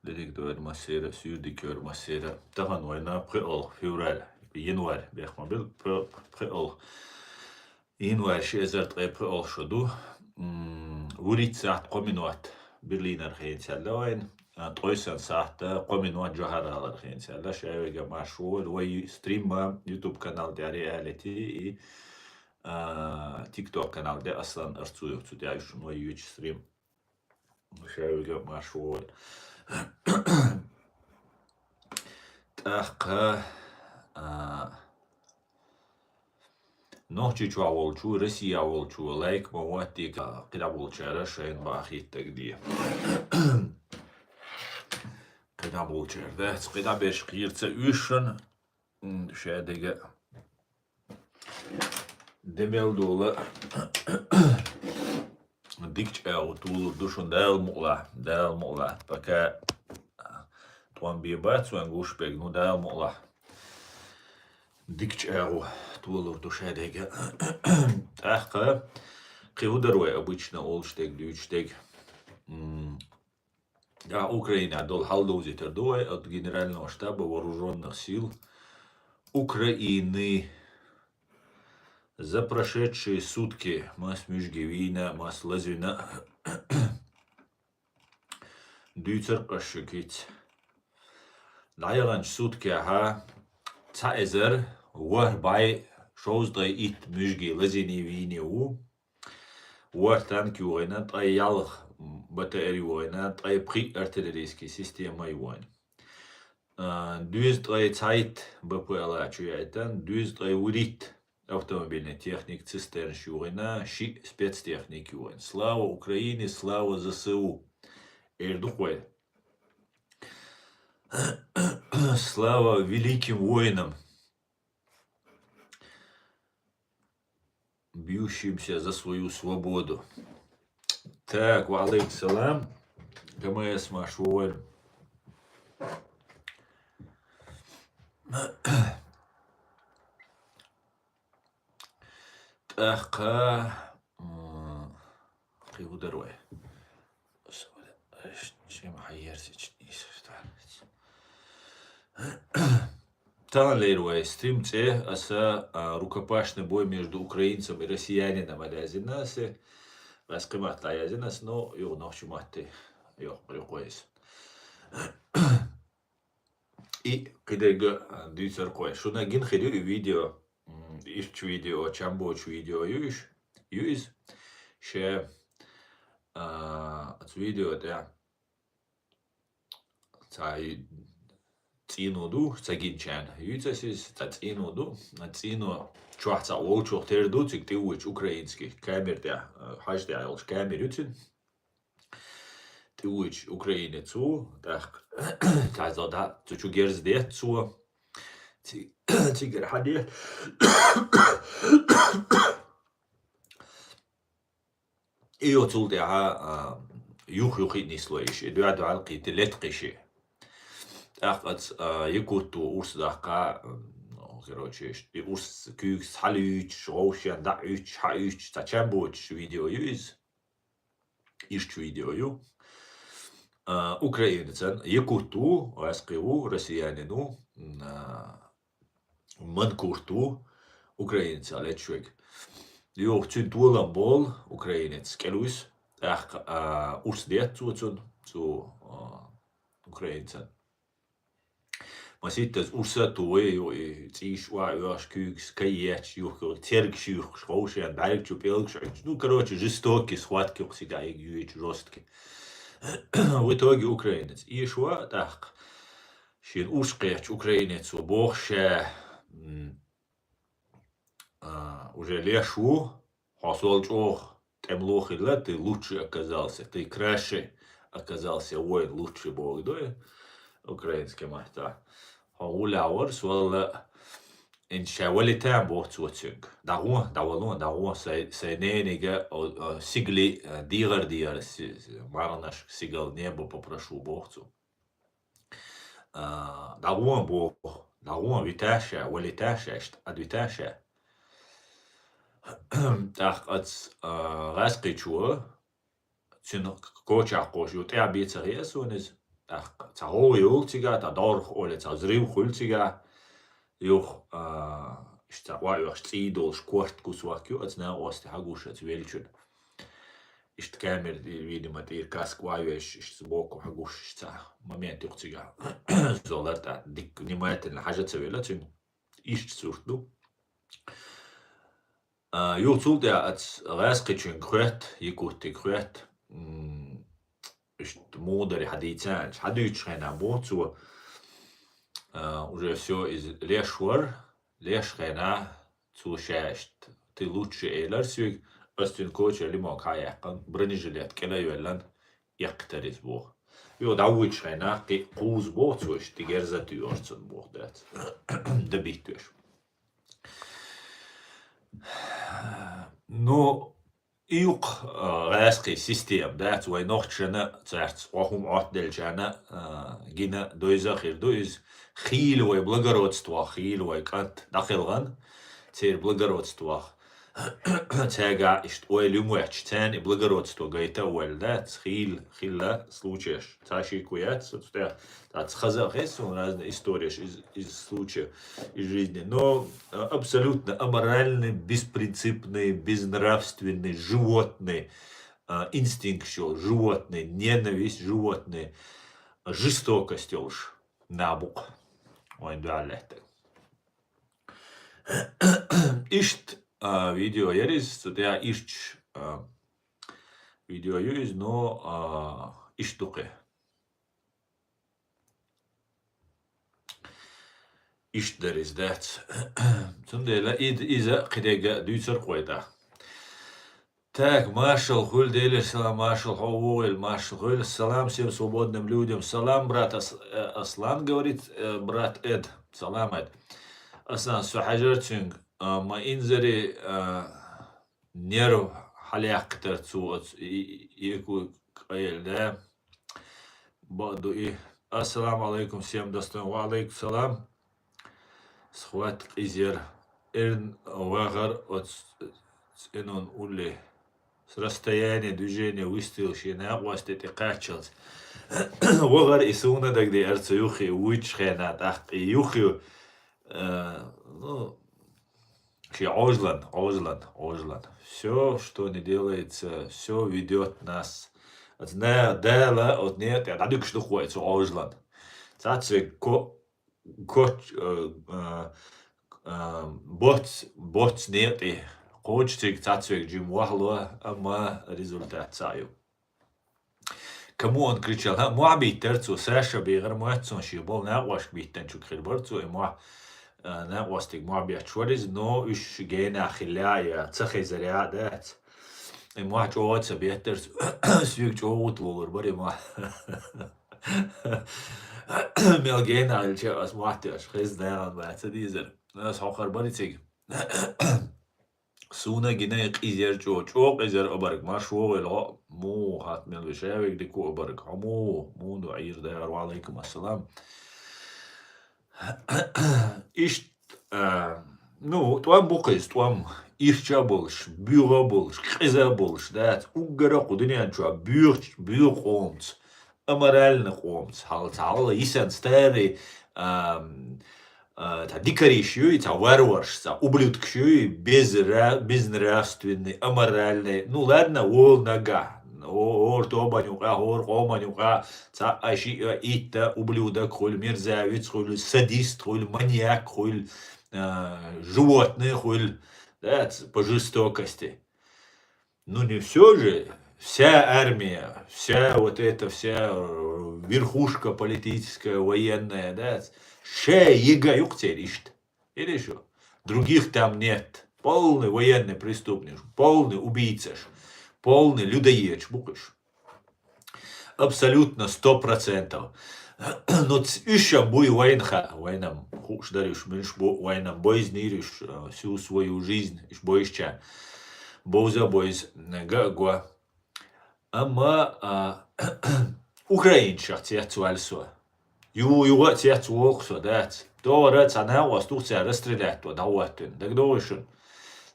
Dedikdör masera, sürdikör masera. Tahan oyna preol, fevral, januar, bexmabil, preol. Januar şezert preol şodu. Urit saat qominuat Berliner xeynsellawin. Toysan saatte qominuat Joharalar xeynsella. Şevege maşul ve stream YouTube kanal deri aleti TikTok kanal de aslan artsuyor. Tudia şunu ve yüç stream. Şevege maşul. Тахка нохчи чуаволчу, Россия волчу, лайк моватика, когда волчара шейн бахит тагди. Когда волчар, да, когда беш кирца ушен, шедега демел дола. Дикч тул душон дал мула, пока туан бибат, суан гушпег, ну дал мула. Дикч тулов душа дега. Тахка киудеруе обычно олштег, дючтег. Да, Украина дол халдозитер дуе от Генерального штаба вооруженных сил Украины. За прошедшие сутки мас Мюжгевина, мас Лазвина дюцер кашукить. Найранч сутки Цаезер варбай шоуздай ит Мюжги Лазини Винеу. Вартан кюйна тай ялх батареюйна тай при артиллерийской системой войн. Дюз тай цайт БПЛА чуяйтан, дюз тай урит автомобильной техник цистерн шуйна, ши спецтехник войн. Слава Украине, слава ЗСУ. Эрдухой. Слава великим воинам, бьющимся за свою свободу. Так, валейк салам. ГМС Машуэль. Так, ударой. Чем хайерсич не составить. Талеруя стримце, аса рукопашный бой между украинцем и россиянином алязинасе. Раскрымат лаязинас, но ё ночью маты ё прикоис. И когда дюцер кой, что на гин хидю видео, ищу видео, чамбочу видео юис, ше от видео да цай цинуду цагинчан юцасис цинуду на цину чуаца олчох терду цик тиуч украинский камер да хажда алш камер юцин тиуч украинецу так цайзо да цучу герздецу цигер хади и отул да юхи нислоиш дуаду алqi телетqиши Ахат якуту урс дахка, короче, урс кюкс халюч, шоушен даюч, хаюч, тачамбоч видео юиз, ищу видео ю. Украинцен якуту, аскиву, россиянину, манкурту, украинца лечвек. Ю цюнтулам бол, украинец келуис, урс дет цу украинцен. Маситtas ursatu ei цишва ёшкюкс каеч юхо теркшюх шоушен дальчу пелкш. Ну, короче, жестокие схватки всегда и жесткие. В итоге украинец. И шва так. Шин ушкеч украинец богше уже лешу хасолчох темлохила, ты лучше оказался, ты краше оказался, ой, лучше бог, да? Украинский мата. Улаур свал иншавали там бохцуцинг. Дагу сайненига сигли дигар марнаш сигал небо попрошу бохцу. Дагу виташа, валиташа, адвиташа. Так от раскичуа цин коча кош ют абицариасунис ta ho yultiga, ta dorch ole ta zriw hultiga, juch ta waiuach tlidol squart kuswakju, at na osti hagush at welchun. Ist kämer vidimat irkas waiuesh ist boko hagush ta moment juchtiga. Zoller ta dik nimaten haja tsevela tsin ist surtu. Juchtul der at raskitchen kret, yikuti kret. Ist мудрый haditsan, haditschreiner Mozu, уже все из лешвар, лешхена, цушешт, ты лучше эларсвиг, остин коча лимо каяқан, бронежилет, келайвеллан, яқтарис бог. Jo, dauitschreiner, ки куз бог цуш, ти герзату орцун бог дат, добитуш. Ну, Iuq raasqi system dat way nochtjana tsart wahum atdeljana gina doizakhir doiz khil way благородство khil way kant dakhilgan tsir благородство тяга ist way lumwach tan благородство gaita wel dat khila случаешь таши куят собственно dat khazakhes у разные истории из случаев из жизни но абсолютно аморальный беспринципный безнравственный животный инстинкт животный ненависть животный жестокость уж набук ой далее ist video yeris der ist video is no ist duke ist der is that zundela iza qidega duitser qoyda так маршал хуль дели салам маршал хауэль маршал хуль салам всем свободным людям салам брат Аслан говорит брат Эд салам Эд Аслан сухажертинг ما إنزري نيرو حليق ترتو يكو قيل ده بعدو إيه السلام عليكم всем достойным وعليكم السلام سخوات إزير إرن وغر إنون أولي с расстояния движения выстрел шина вастет и качалс وغر إسونا дагде арцу юхи уичхена так юхи ну Ожлан. Все, что не делается, все ведет нас. От дела, от нет, я надо что ходит, Ожлан. Цацве бот нет и хочется цацве джим вахло, ама результат цаю. Кому он кричал? Муаби терцу, Саша бигар муатсон шибол, на ваш биттен чукхир борцу, и муа ناقوستيك معبيات شوريز نو إيش جينا خلايا تسخي زريعات ما جوات سبيتر سويك جوات وور بري ما ميل جينا الشيء اسمعتش خيز دايران بعد ديزر ناس حقر بري تيجي سونا جينا يقيزير جو قيزير أبرك ما شو لا مو هات ميل بشاويك ديكو أبرك مو نعير داير وعليكم السلام ist ну твам букис твам ирча болш бюро болш қиза болш дат угара қудинян чуа бюр қомц аморально қомц хал исан старый та дикарищу та варварш та ублюдкщу безнравственный аморальный ну ладно ол нога Ортобанюка, Оманюка, ца аши итта, ублюдок, хуль мерзавец, хуль садист, хуль маньяк, хуль животное, хуль по жестокости. Ну не все же, вся армия, вся вот эта вся верхушка политическая, военная, да, ше ега юктеришт. Или что? Других там нет. Полный военный преступник, полный убийца. Полный людоед, букаш. Абсолютно 100%. Но еще буй войнам хуш даришь, меньш войнам бойзниришь всю свою жизнь, иш бойща, боуза бойз гагуа. Ама украинчах театуальсо. Юга театуоксо, дат. Дорец, она у вас тут себя расстрелять, то даватын. Так довольно.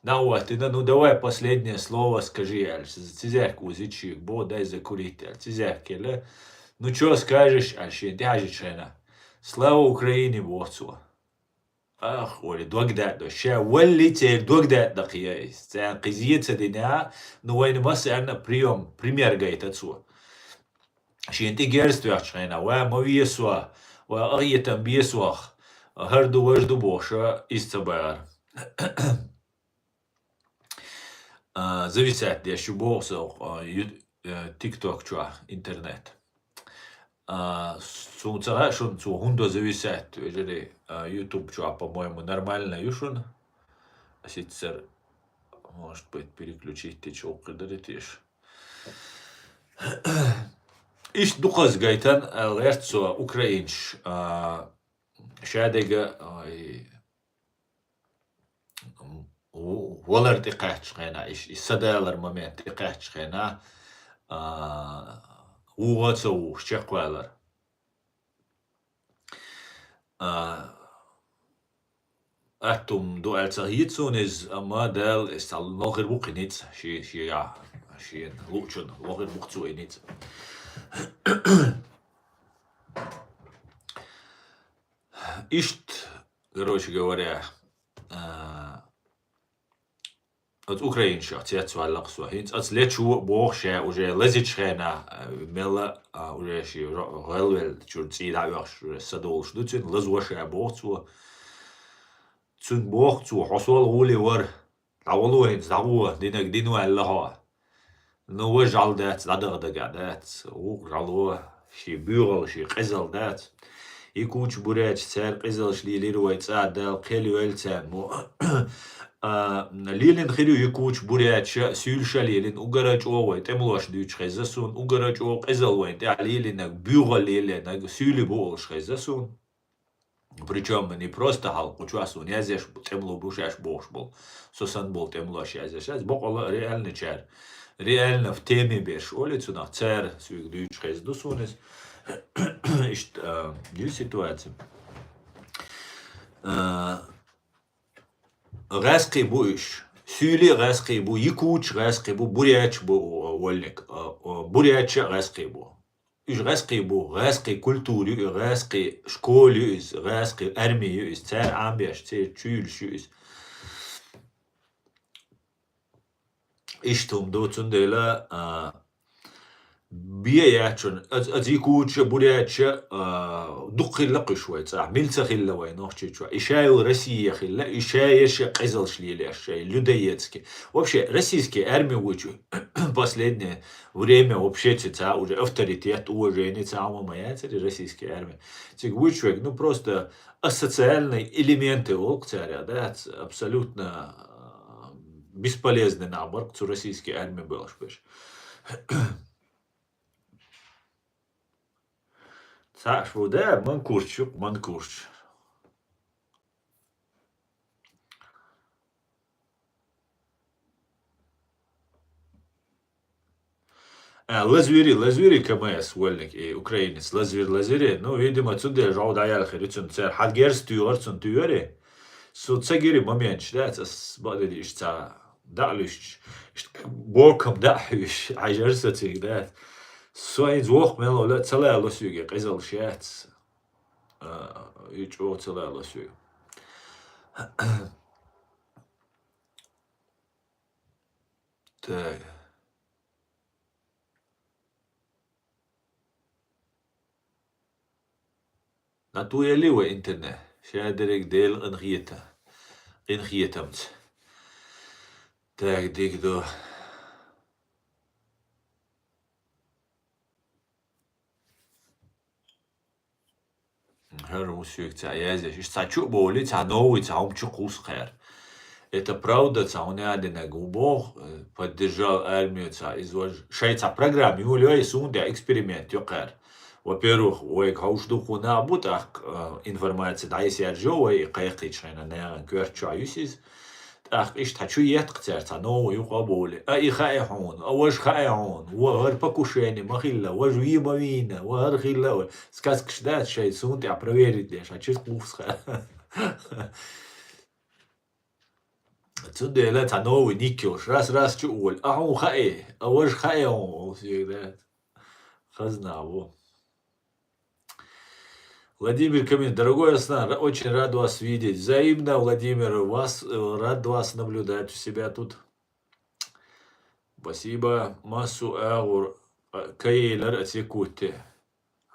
Ну давай последнее слово скажи, Цизяк узичик, бо дай закурить, Цизяк, или Ну что скажешь, Альшин, дяжи шена. Слава Украине, бохцу. Ах, Оли, догдат, да, ща, валите, догдат, да, кияйс. Цян, кизица дина, ну, вайна масса, ана, пример гайт отцу. Щин, ты герствях шена, ва, мавиесуа, ва, агьетам биесуах, харду важду боша, истабар. Зависят, я щу бохса, тикток, чуа, интернет. Сумцага шун цу хундо зависят, ежели YouTube чуа, по-моему, нормально юшун. Ситцер, может быть, переключить ты чё кыдыритиш. Иш духаз гайтан лерцо украинш. Шадега волар тикач хена иш садалар момент тикач хена угацо чеквалар. Atom do Alzahitson is a model is al nog er boek niet. Ja, she lookchen nog er boek zo niet. Ишт, короче говоря, от украинша, цецу аллахсу. Хинц от лечу богше уже лезичхена мела уже ши релвел чурци даваш садол штуцин лезвоше богцу. Цун богцу хосол гули вар. Даволуин заву динак дину аллаха. Ну вожал дат задагдагадат. У жалу ши бюрал ши qizal дат. يكوش بوراج سار قزلش ليلي روي تصعدال قيلو التان مو ليلين خيرو يكوش بوراج سيل شاليلين وقراج اووي تملوش دوش خيزاسون وقراج او قزل وين تاع ليلينك بيوغا ليلينك سيلي بولش خيزاسون Причем не просто халку чуасун, я здесь темло бушаш бош был, сосан был темло шазяшаз, бокола реально чар, реально в теме беш улицу на цер свик дюч хездусунес. Ist die Situation. Раски буш, сюли раски бу, якуч раски бу, буряч бу вольник, буряча раски бу. Иш раски бу, раски культури, раски школи, раски армии, цар амбеш, цар чүлшүс. Иштум доцундела بياچون از يكوتش بورياتش دقي لقي شوي صح ملسا خلا وين اختي شو اشاي روسيا خلا اشايش قزل шлилеш людоедский вообще российский армия учу последнее время вообще ца уже авторитет уважение самого моя российская армия тик учу ну просто асоциальные элементы волк царя да абсолютно бесполезный набор к российской армии был шпеш. Saš vode, man kurč. Лазвери КМС, вольник, и украинец, лазвери, ну, видимо, отсюда жау даял херицун цер, хадгер стюарцун тюери, суцагири момент, да, сбададиш, далиш, боком дахиш, ажерсатик, да, Соин звук мело لا تلا لسوق قزل شات يجو تلا لسوق так نتو يلي وإنترنت شادرك ديل انخيتمت так ديك دو Мусюк язеш, сачу боли, новый умчукус хэр. Это правда, он один губох поддержал армию, шайца программе, улей сунда эксперимент, ёкэр. Во-первых, ой, хаушдуху на бутах информация, да, если аржо, ой, кайхтична, на кверчу аюсис, ах, иш тачу ятқцерца, новый уқаболи, и хайхун, ваш хайхун, вар покушение, махилла, ваш вимавина, вар хилла, сказка ждать, шай сунт, а проверить лишь, а чуть кувска. Отсюда это новый никёш, раз чуоль, а он хай, а ваш хайхун, всегда. Хазнаву. Владимир Камин, дорогой Аслан, очень рад вас видеть. Взаимно, Владимир, рад вас наблюдать у себя тут. Спасибо. Массу аур. Каейлер отсекуте.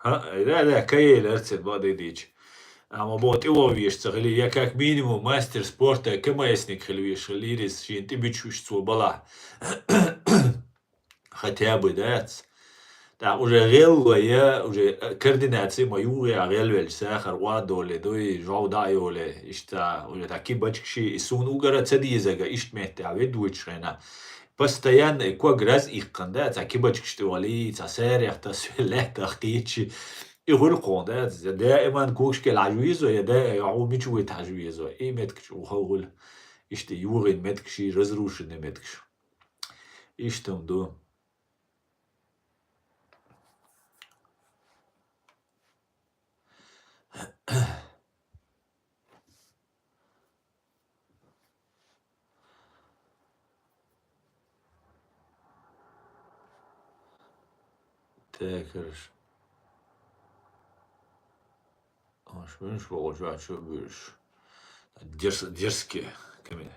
Да, Каейлер отсек, бадыдыч. Ама вот его вещь, я как минимум мастер спорта, КМСник хельвиш, лирис, шин, ты бичуш бала. Хотя бы, да. Да, уже релва я, уже координации мою я релвель сахар вадоле, дой жаудайоле, ишта, уже такие бачкши, сун угара цадизага, иштмете, а ведуичрена. Постоянно, как раз их канда, такие бачкши вали, цасерях, тасвелет, ахтичи. يقول قوندات دائما كوشك العجويزو يا دا يعو ميشوي تعجويزو اي متكش وخول اشتي يوغين متكشي رزروش متكش اشتم دو تاكرش شو بقول شو بيش дерзкие كمان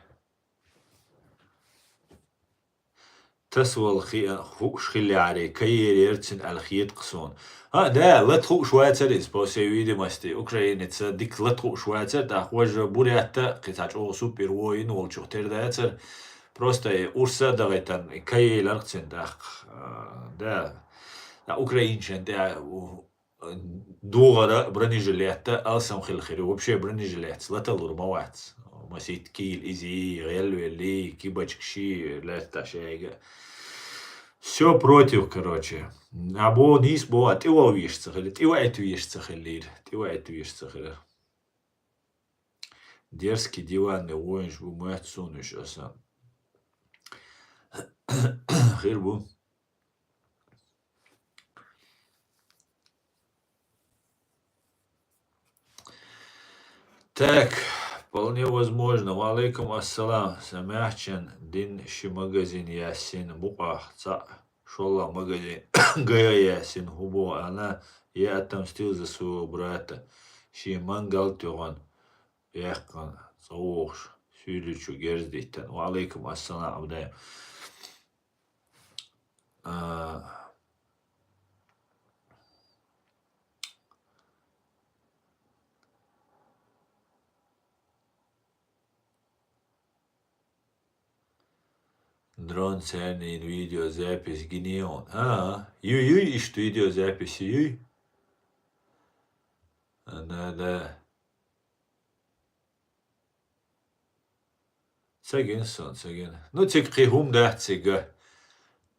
تسوى خلي عليه كير يرتن الخيط قصون ده لا تخو شوية تريس بوسيويدي ماستي أوكرانيا تصدق لا تخو شوية تر خوج بورياتا قطعة أو سوبر وين والشو تر просто урса давайтан كي لارتن ده أوكرانيا ده دوغرا برنيجلياتا ألسام خير وبشي برنيجليات لا تلور موات مسيت كيل إيزي غيلو اللي كيبачкши لا تاشيغا все против, короче. Або нис бо тива вишца хали, тива эт вишца халир, тива эт вишца халир. Дерзкий диванный воинш бу мать сунуш асан. Хир бу. Так, вполне возможно. Валейкум ассалам. Самяхчен дин ши магазин ясин бука ца шола магазин гая ясин хубо. Она я отомстил за своего брата. Ши мангал тюган. Яхкан соуш. Сюлючу герздиттен. Валейкум ассалам абдаем. Дрон ценный видеозапись генион. Юй, что видеозапись юй? Да. Цагин сон, цагин. Ну, тик хихум да, цига.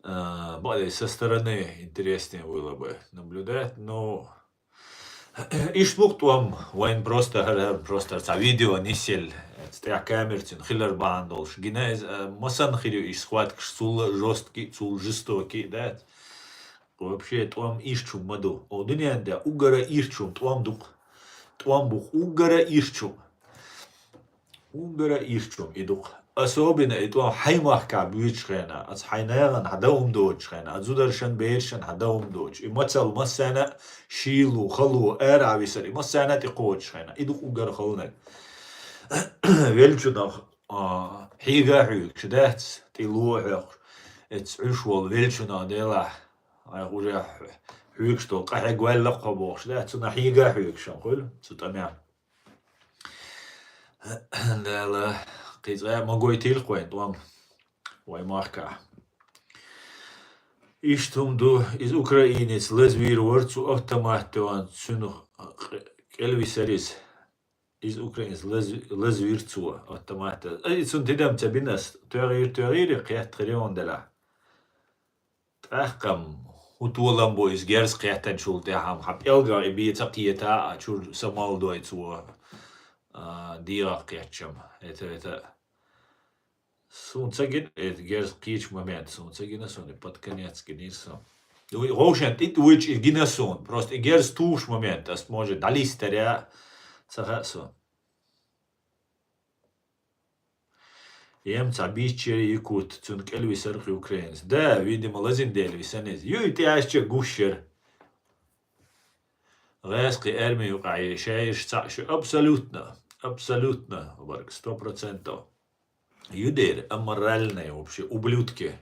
Более со стороны интереснее было бы наблюдать, но... Ишбук туам, вайн просто за видео не сел. Стя камертин, хиллер бандолш. Гинез, масан хилю иш схватк, сул жесткий, сул жестокий, да? Вообще, туам ишчум маду. О, дынянда, угара ишчум, туам дук. Туам бух, угара ишчум. Угара ишчум идук. Особенно это хаймах кабючхена, от хайнеран хадаум дочхена, от зударшан бейршан хадаум доч. И мацал масана шилу халу эрависари, масана тикочхена. Идук угар халунак. Велчудах хига хюк, шдат тилух, ецушвол велчуна дела. Уже хюк что кахегвал лaqabох, шдат цуна хига хюк шанхул, цутамя. Дела قيزة ماقوي تيلقوين دوام واي ماركا إشتم دو إز أوكراينيس لزوير ورцу автоматован цюну элви сарис إز أوكراينيس لزويرцу автомата إتسون تدام تبينس تغيير قيات تريون دلا تأخم وطولان بو إز جيرس قياتن شول تاهم حب إلغا إبي تقيتا شول سمال دو إتسو ديرا قياتشم это Сунцаген, это герскич момент, сунцагенасон, и под конец генерсон. Рошен, ты уич и генерсон, просто и герс туш момент, а сможет далистеря сахасон. Ем цабичери якут, цунк эльвисарх украинец. Да, видимо, лазин дельвисанез. Юй, ты аща гушер. Резкий армии угай шеиш цаш абсолютно варг 100%. Юдер аморальные вообще ублюдки.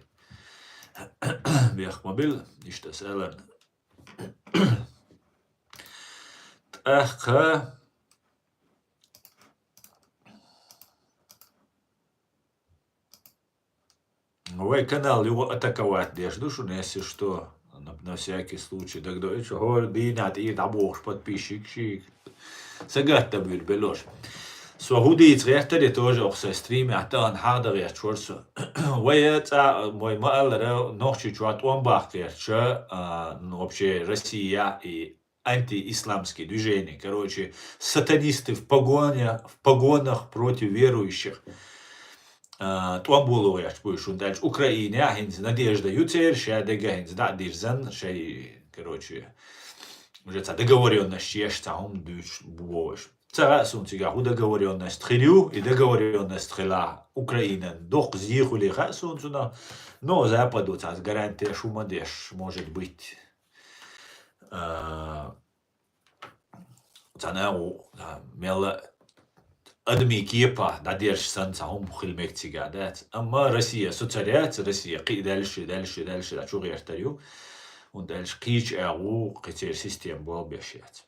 Бехмобил, ишта селен. Ахха. Мой канал его атаковать, я жду, что если что, на всякий случай. Тогда еще говорю, динат и табуш подписчик, шик. Сагатта бюльбелош. Свагудиц рехтари тоже auch со стриме, а то он хадер я чурсу. Ваяца мой маалера ночи чуат омбах что вообще Россия и антиисламские движения, короче, сатанисты в погонах против верующих. Туамбулова я будешь он дальше Украине, хинз Надежда Юцер, шадега хинз да дирзан, шей, короче, уже та договоренность есть, там дюш бувош. Цара сунтига договоренность хилю и договоренность хила Украина. Дох зихули хасунтуна, но Западу та гарантия шумадеш может быть. Цанау мела أدمي كيبا داديرش سنة هم خلمك تيجادات أما روسيا سوتريات روسيا قي دالش لا شو غير تريو وندالش قيج أو قتير سيستم بول بيشيات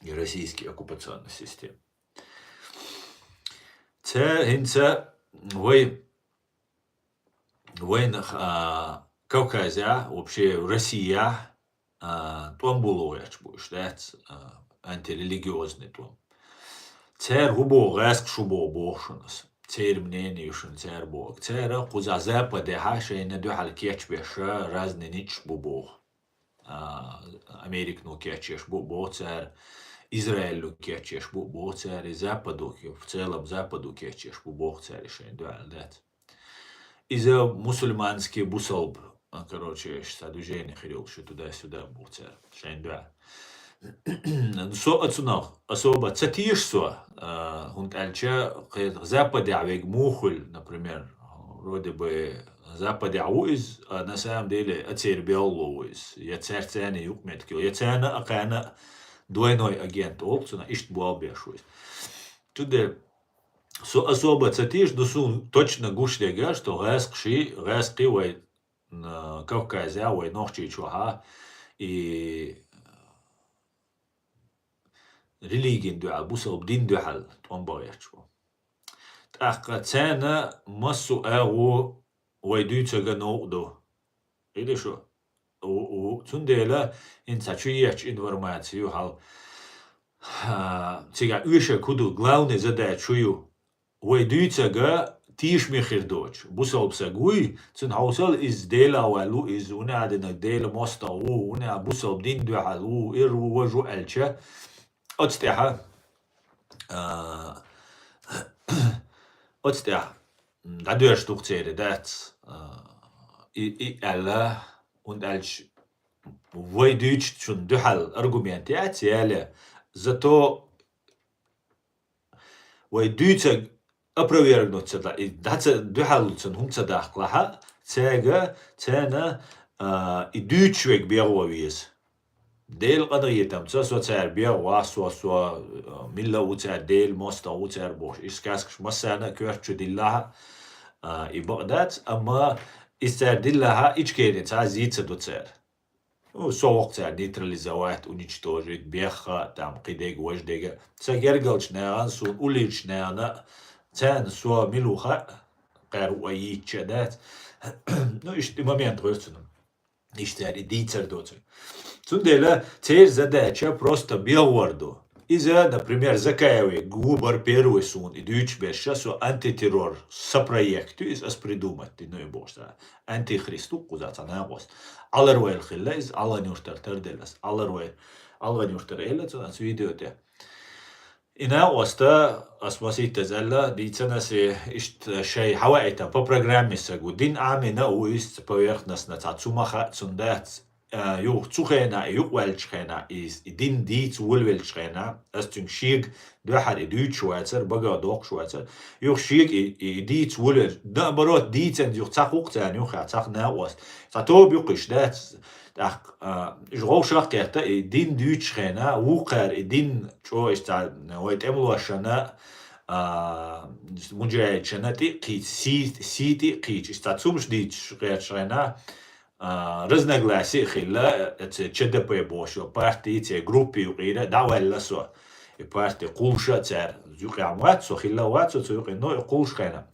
روسيسكي оккупационный систем تا هنتا وين Кавказя вообще Россия томбулуяч будешь дать антирелигиозный том. Цер губо гаск шубо бошунас. Цер мнение шун цер бог. Цер куза западе хаша и надухал кеч беша разные нич бубох. Америкну кечеш бубо цер. Израилю кечеш бубо цер. И западу, в целом западу кечеш бубох цер шейн дуал дат. Из-за мусульманские бусолб. Короче, что движение ходил, что туда-сюда бог цер. Шейн дуал. Со отцунах особо цатишь со он альча западе авег мухуль, например, вроде бы западе ауиз, а на самом деле отцер беллоуиз. Я церцяне юкметкил, я цена акана двойной агент опцуна ишт буалбешуиз. Туда со особо цатишь досу точно гушлега, что гаски вай на Кавказе вай нохчи чуха и ريليجين دوال بوسل بدين دوال تونبايرشو تأخذ سنة مسو أغو ويدوتشا نوقدو إيه شو و تندلا إنت تشيش إنفورماتيو هال تيجا إيشا كودو главный задача чую ويدوتشا تيش مخير دوتش بوسل بسقوي تن هوسل إز ديلا والو إز ونادنا ديلا مستا ونا بوسل بدين دوال وإرو وجو ألشا Отстяха. Dadurch durchzählt das alla und als Deutsch schon duhal Argumentat alle зато Deutsch опровергнуть это и даться duhalцен humцадахлаха цена и Deutschweg беровис ديل قضية تمسا سو تسعر بيا واسو ملا وتسعر ديل موستا وتسعر بوش إيش كاسكش مسانا كورتشو ديلها إبقدات أما إستعر ديلها إيش كيري تسعر زيتسا دو تسعر وسوق تسعر نيتراليزاوات ونيشتوجيت بيخا تام قيديق وجديق تسعر جرقلش نيران سون أوليش نيرانا تان سو ملوخا قارو أييتشا دات نو إيش момент ростуном إيشتعر ديتسر دوتسر Цундела цель задача просто белворду. Из-за, например, Закаевой губар первый сун и дючь без часу антитеррор сопроекту из придумать, ну и бошта. Антихристу кузаться на гост. Алларуэль хиллез, алланюштер терделес, алланюштер элец, у нас видео те. И на оста осмосите зелла, дицена се ишт шей хаваита по программе сагу. Дин амина уист поверхностно цацумаха цундец. Юх цухена юх велчхена из дин диц вулвелчхена астун шиг дахар идут швайцер бага док швайцер юх шиг и диц вулвел да барот дицен юх цахук цан юх цах на was цатоб юхиш дат так жгол шахкета и дин дючхена вукер и дин чо иста ойт эмлошана мунжаична ти сити кич иста цумш дич гершена разногласия хилла это ЧДП бошо партии те группи угида давелла со и партии кулша цер зюкамват со хилла ват со зюкино кулшхена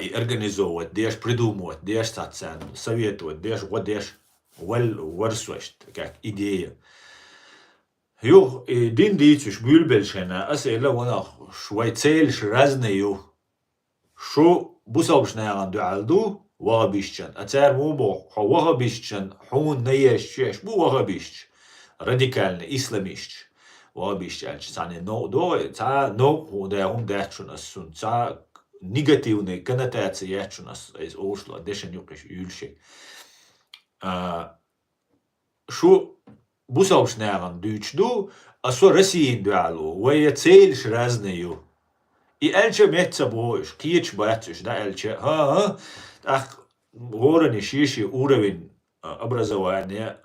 и организовывать, деш придумывать, деш сацан, советовать, деш вот деш ورسوشت как идея. Юх и дин дичуш бюльбельшена, асэла вона швайцельш разнею. Шо бусалбшнаган дуалду вагабишчан. Ацар мубо вагабишчан хун наешчеш бу вагабишч. Радикальный исламист. Вагабишч альчсане но до та но да дачунас сун та негативные коннотации ячунас из ошло дешен юкиш юльшик. Шо бусалбшнаган дучду, а со Россиин дуалу, вая цельш разнею. И эльче метца боиш, кич батюш, да эльче, так горани шиши уровень образования,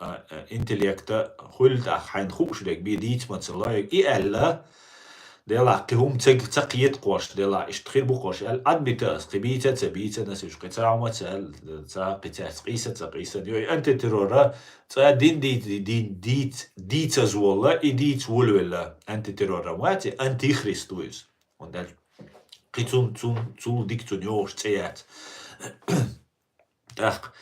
интеллекта, хульта хайн хушдек бидить мацелаек, и элла, дела кихум цакиет кош, дела иштхир букош, эл адбитас, кибита цабита, насиш кицаума цел, цакита цакиса, дёй антитеррора, дин дица звола и диц вульвела антитеррора, мати антихристуис. Und der zu diktioniosch zählt. Так,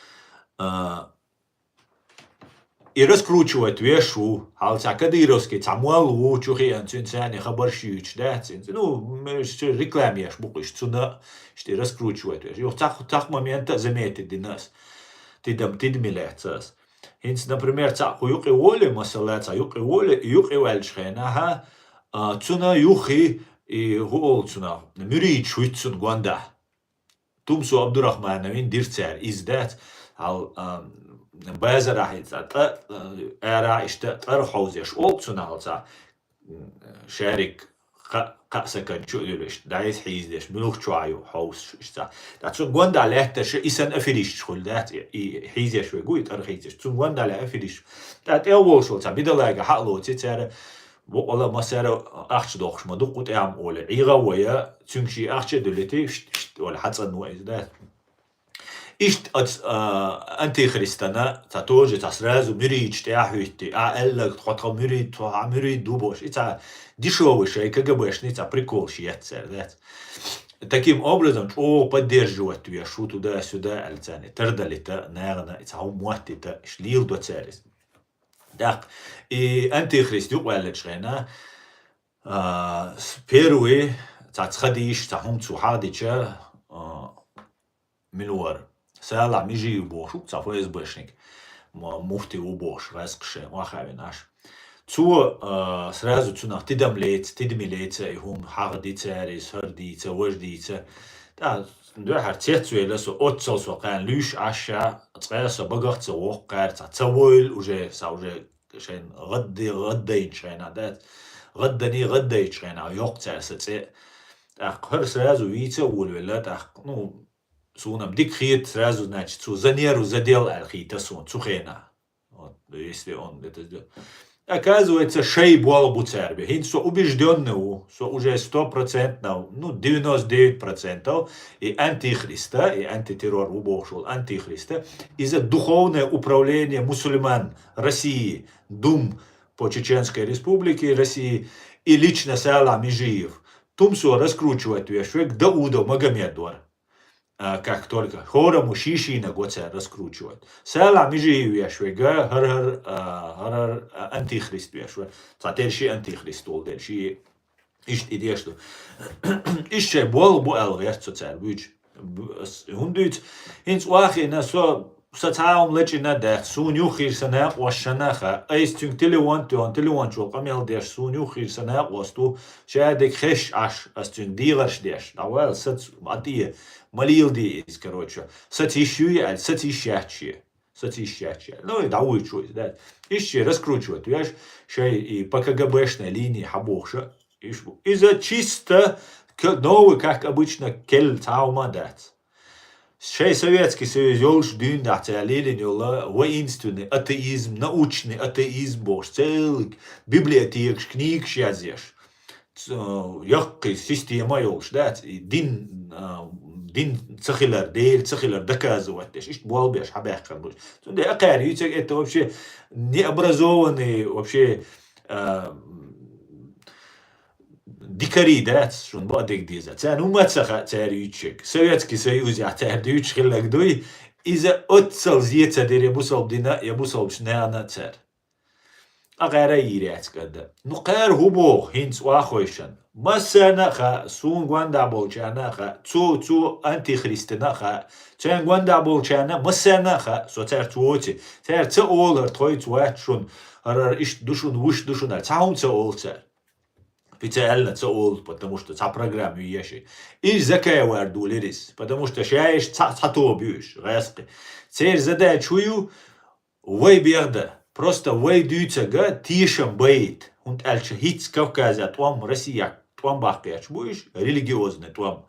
и раскручивать вешу, halsa кадыровский, цамуалу, чухи, цинцани, хабаршич, да, ну, рекламиешь, буквиш, цуна, что раскручивать вешу. И так момента заметит нас, ты милецас. Хинц, например, цаху юки воли, масалеца, юки воли, юки вельшхена, цуна юхи, и голцуна мюри чуйцун гуанда. Тумсу Абдурахмановин дирцер издат ал базарахит ара ишта тархозеш олцуна алца шарик قاسكن شو يلش دايس حيزدش ملوخ شويو حوس اشتا داتسون غوندا لهتش إسن أفريش شغل دات حيزش ويقول ترخيزش تسون غوندا لأفريش دات أول شغل تبدلاقة حقلو تتسار والله ما سار أخش دوخش ما دقت أعم ولا عيغا ويا تمشي أخش دلتي ولا حتى النوع ده إشت أنتي خريستنا تاتوج تسرازو مريج تأحويتي أقلك تحطها مريد دوبوش إتا дешевый шей КГБшный, это прикол шьется, да. Таким образом, поддерживать тебя, шу туда-сюда, альцани, тердали-то, наверное, это умуатти-то, шлил до царис. Так, и антихрист юqalet шрена, первый, цацхадиш, цахум цухадича, минуар, сала мижи убошу, цафо СБшник, муфти убош, раскше, махави наш. сразу цунах тидмилеца и хум хардица, рисардица, вождица. Да, дуахар цецуэлэсо отцэлсо кан люш аша, цэсо багахца вохкар, цавойл уже шен غدين шена, да. غدين шена, ёхцэсэ цэ. Так, хэр сразу вица улвела, так, ну, сунам дикхит сразу, значит, занеру задел архита сун, цухена. Вот, если он это сделал. Оказывается, шей было бы церкви. Хин со убежденный, со уже 100%, ну 99% и антихриста, и антитеррор убошел антихриста, из-за духовное управление мусульман России, Дум по Чеченской республике России и лично Сала Межиев. Тумсо раскручивает вещи к Дауда Магомедуар. Как только хорому шишина гоца раскручивать. Сала межи вешвега, хар антихрист вешве. Цатерши антихрист олдерши ишт идешту. Ишче бол буэлгер социал буч. Хундуц инс уахина со социалом лечина дэх суню хирсана вашанаха. Айс тюнг телеван чул камел деш суню хирсана васту шадек хеш аш астюнг диларш деш. Давал сац атие Малилди из, короче, сатищуя, сатищачие. Ну и научусь, да. Ищи раскручивать, видишь, шей и по КГБшной линии хабохша. Из-за чисто новый, как обычно, кель таума дать. Шей Советский Союз ёлш дюн да целилин ёла воинственный атеизм, научный атеизм бош, целый библиотек, книг шязеш. Яққи система ёлш, да, дин цахилар, дейл цахилар доказывать, ишь болбеш, хабяхкан бош. Тунде акари, это вообще необразованный, вообще дикари, да, шун бадик диза. Цан умацаха царючек. Советский Союз я цардюч хилагдуй. Иза отцал зьеца дер ябусал бдина, ябусал бшнеана цар. Агара иряц када. Ну кар хубо хинц уахойшан. Масана ха сун гванда болчана ха цу антихристина ха. Цан гванда болчана масана ха со цар цуоти. Цар ца олар той цуат шун. Арар иш душун вуш душун ар. Цаун ца ол цар. Специально цаол, потому что ца программу еши. И закая варду лирис, потому что шаешь цато бьешь, раски. Цер задай чую, вай бьерда, просто вай дюйцага тишем бейт. Und альча хитс Кавказа, твам Россия, твам бахкач будешь, религиозный твам.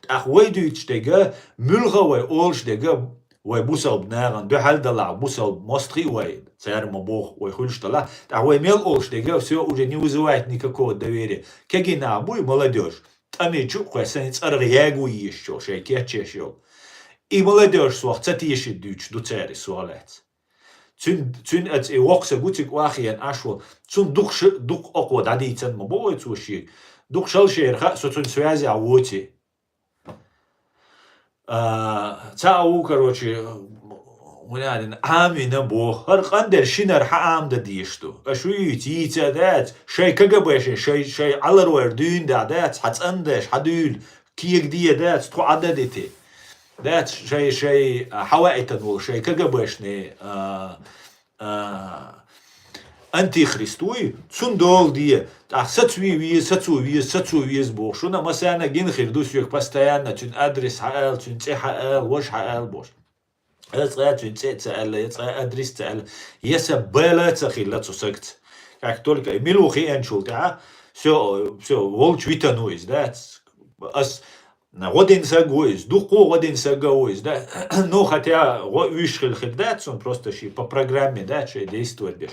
Ах вай дюйчтега, мюлга вай олштега, вай бусал бнаган, бехаль дала, бусал мостри вай. Царь бог, ой, хульштала, а ой, мел олштега, все уже не вызывает никакого доверия. Кегина, буй молодежь. Они чукха, санец аргягу еще, шейке чешел. И молодежь суах, цатиши дюч, ду цари суалец. Цун эц и вокса гутик вахиян ашвал, цун дух окво дадийцан мабой цуши, дух шалшерха, со цун связи авоти. Цау, короче, ونادن عامنا بو هر قندر شنر حام دديشتو اشوي تيتا دات شي كغبش شي على الوردين دات حتصندش حدول كيك دي دات تو عددتي دات شي حوائتن ولا شي كغبشني انتي خريستوي صندوق دي ساتسو ويز بو شنو مثلا جين خيردوس يك постоянно تن ادرس حال تن تي حال وش حال بوش адрес цел. Если было цахилла цусект, как только милухи эншул, да, все волч витануис, да, ас на один сагуис, духу один сагуис, да, ну хотя вышел хиддат, он просто ши по программе, да, что действует беш,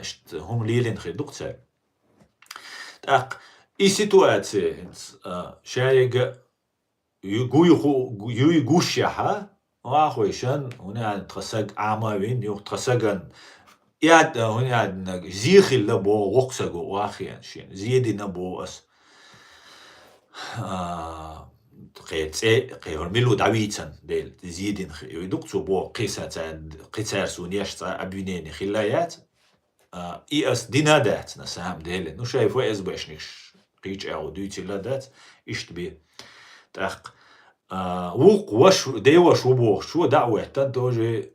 что хум лилин хидукция. Так, и ситуация, шайга югушяха. واخويشان هنا تخسق عماوين يوق تخسقن ياد هنا زيخ اللي بو وقسقو واخيان شين زيدي نبو اس قير ميلو داويتن ديل زيدين يدوقتو بو قيسار سونياش ابينين خلايات اي اس دينادات نسام ديل نو شايف واز باشنيش قيج او ديوتي لادات اشتبي تاق وق وش ديوش وبوخ شو دعوة тоже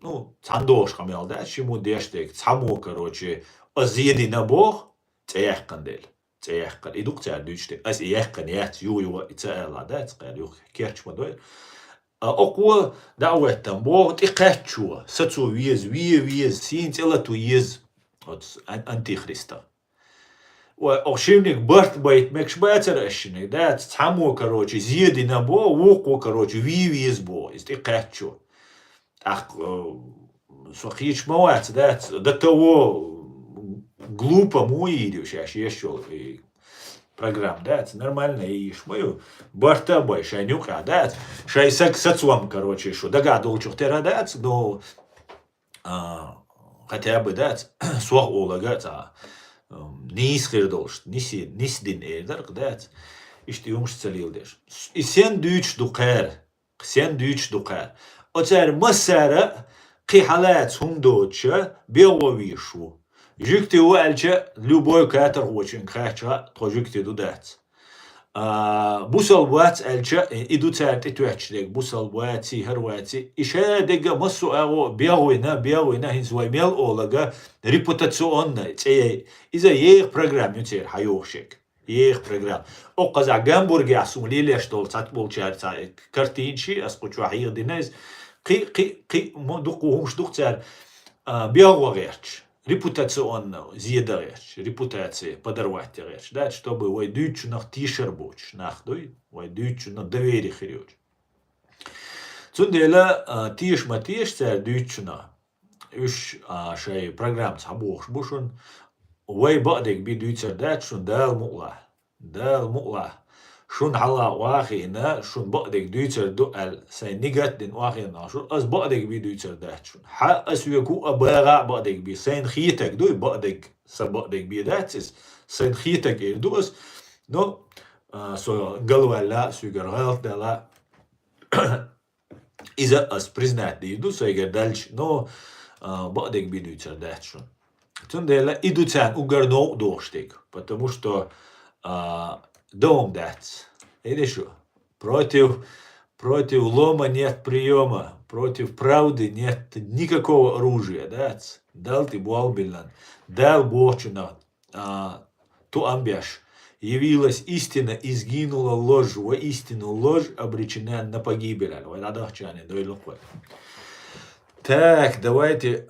ну цандош хамел да чему дештек цамо короче азеди на бог цехкандел цехкан идук цар дючте аз яхкан ят ю ицала да цқал ю керч модой оқва дعوة там бог тиқачу сацу виез син целату ез от антихриста وأخشينك برت بيت مكش باتر أشينك ده تسمو كروتشي زيادة نبو وقو كروتشي ويز بو استيقاتشو أخ سوخيش موات ده تو глупо мой идешь я еще программ да нормально и шмою барта бой шанюка да шайсак сацуам короче что догадал что ты радать но хотя бы да суах олагать Нис хирдолшт, нис дин эйдер, гдат, ишти юмш цалилдеш. И сен дюч дукер. Оцер масара قحالات هم دوتشا بيغويشو. جيكتي والجا любой катер очень кача, то жикти дудат. بوسال الجا إدوت تتوحشلك بوسال هرواتي إشارة دقة مصو أو بيغوينا هنزوي ميل أولاغا ريبوتاسيون إذا يخ برنامج يصير حيوشك يخ برنامج أقزع جامبورغ عسولي ليش دول تطبول شار كارتينشي أسقط شوية ديناز قي مدقوهمش دكتور بيغوغيرش репутационно зьедареч, репутация подорвать-реч, да, чтобы войдучу на тишер боч, нах, дой, войдучу на доверие хрёч. Zundela tisch ma tisch zer dütschna. Üsch shay program tsabuch bushun. Way ba'dek bi dützer dat shun dal mu'la. Dal mu'la. Shun hala واخينا شun ba'dek dützer du'al say nigat din واخينا shun as ba'dek bi dützer dat shun. Ha as wiku abaga ba'dek bi sayn khitek du ba'dek sa ba'dek bi dat is sayn khitek du as no so galwala sugar health dala إذا أس признать иду сайга дальше, но бадек бидуется дальше. Тундела идутян угарно доштик, потому что дом дать. Или что? Против лома нет приема, против правды нет никакого оружия, дать. Дал ты буалбилан, дал бочина, ту амбяш. Явилась истина и сгинула ложь, воистину ложь обречена на погибель. Так, давайте.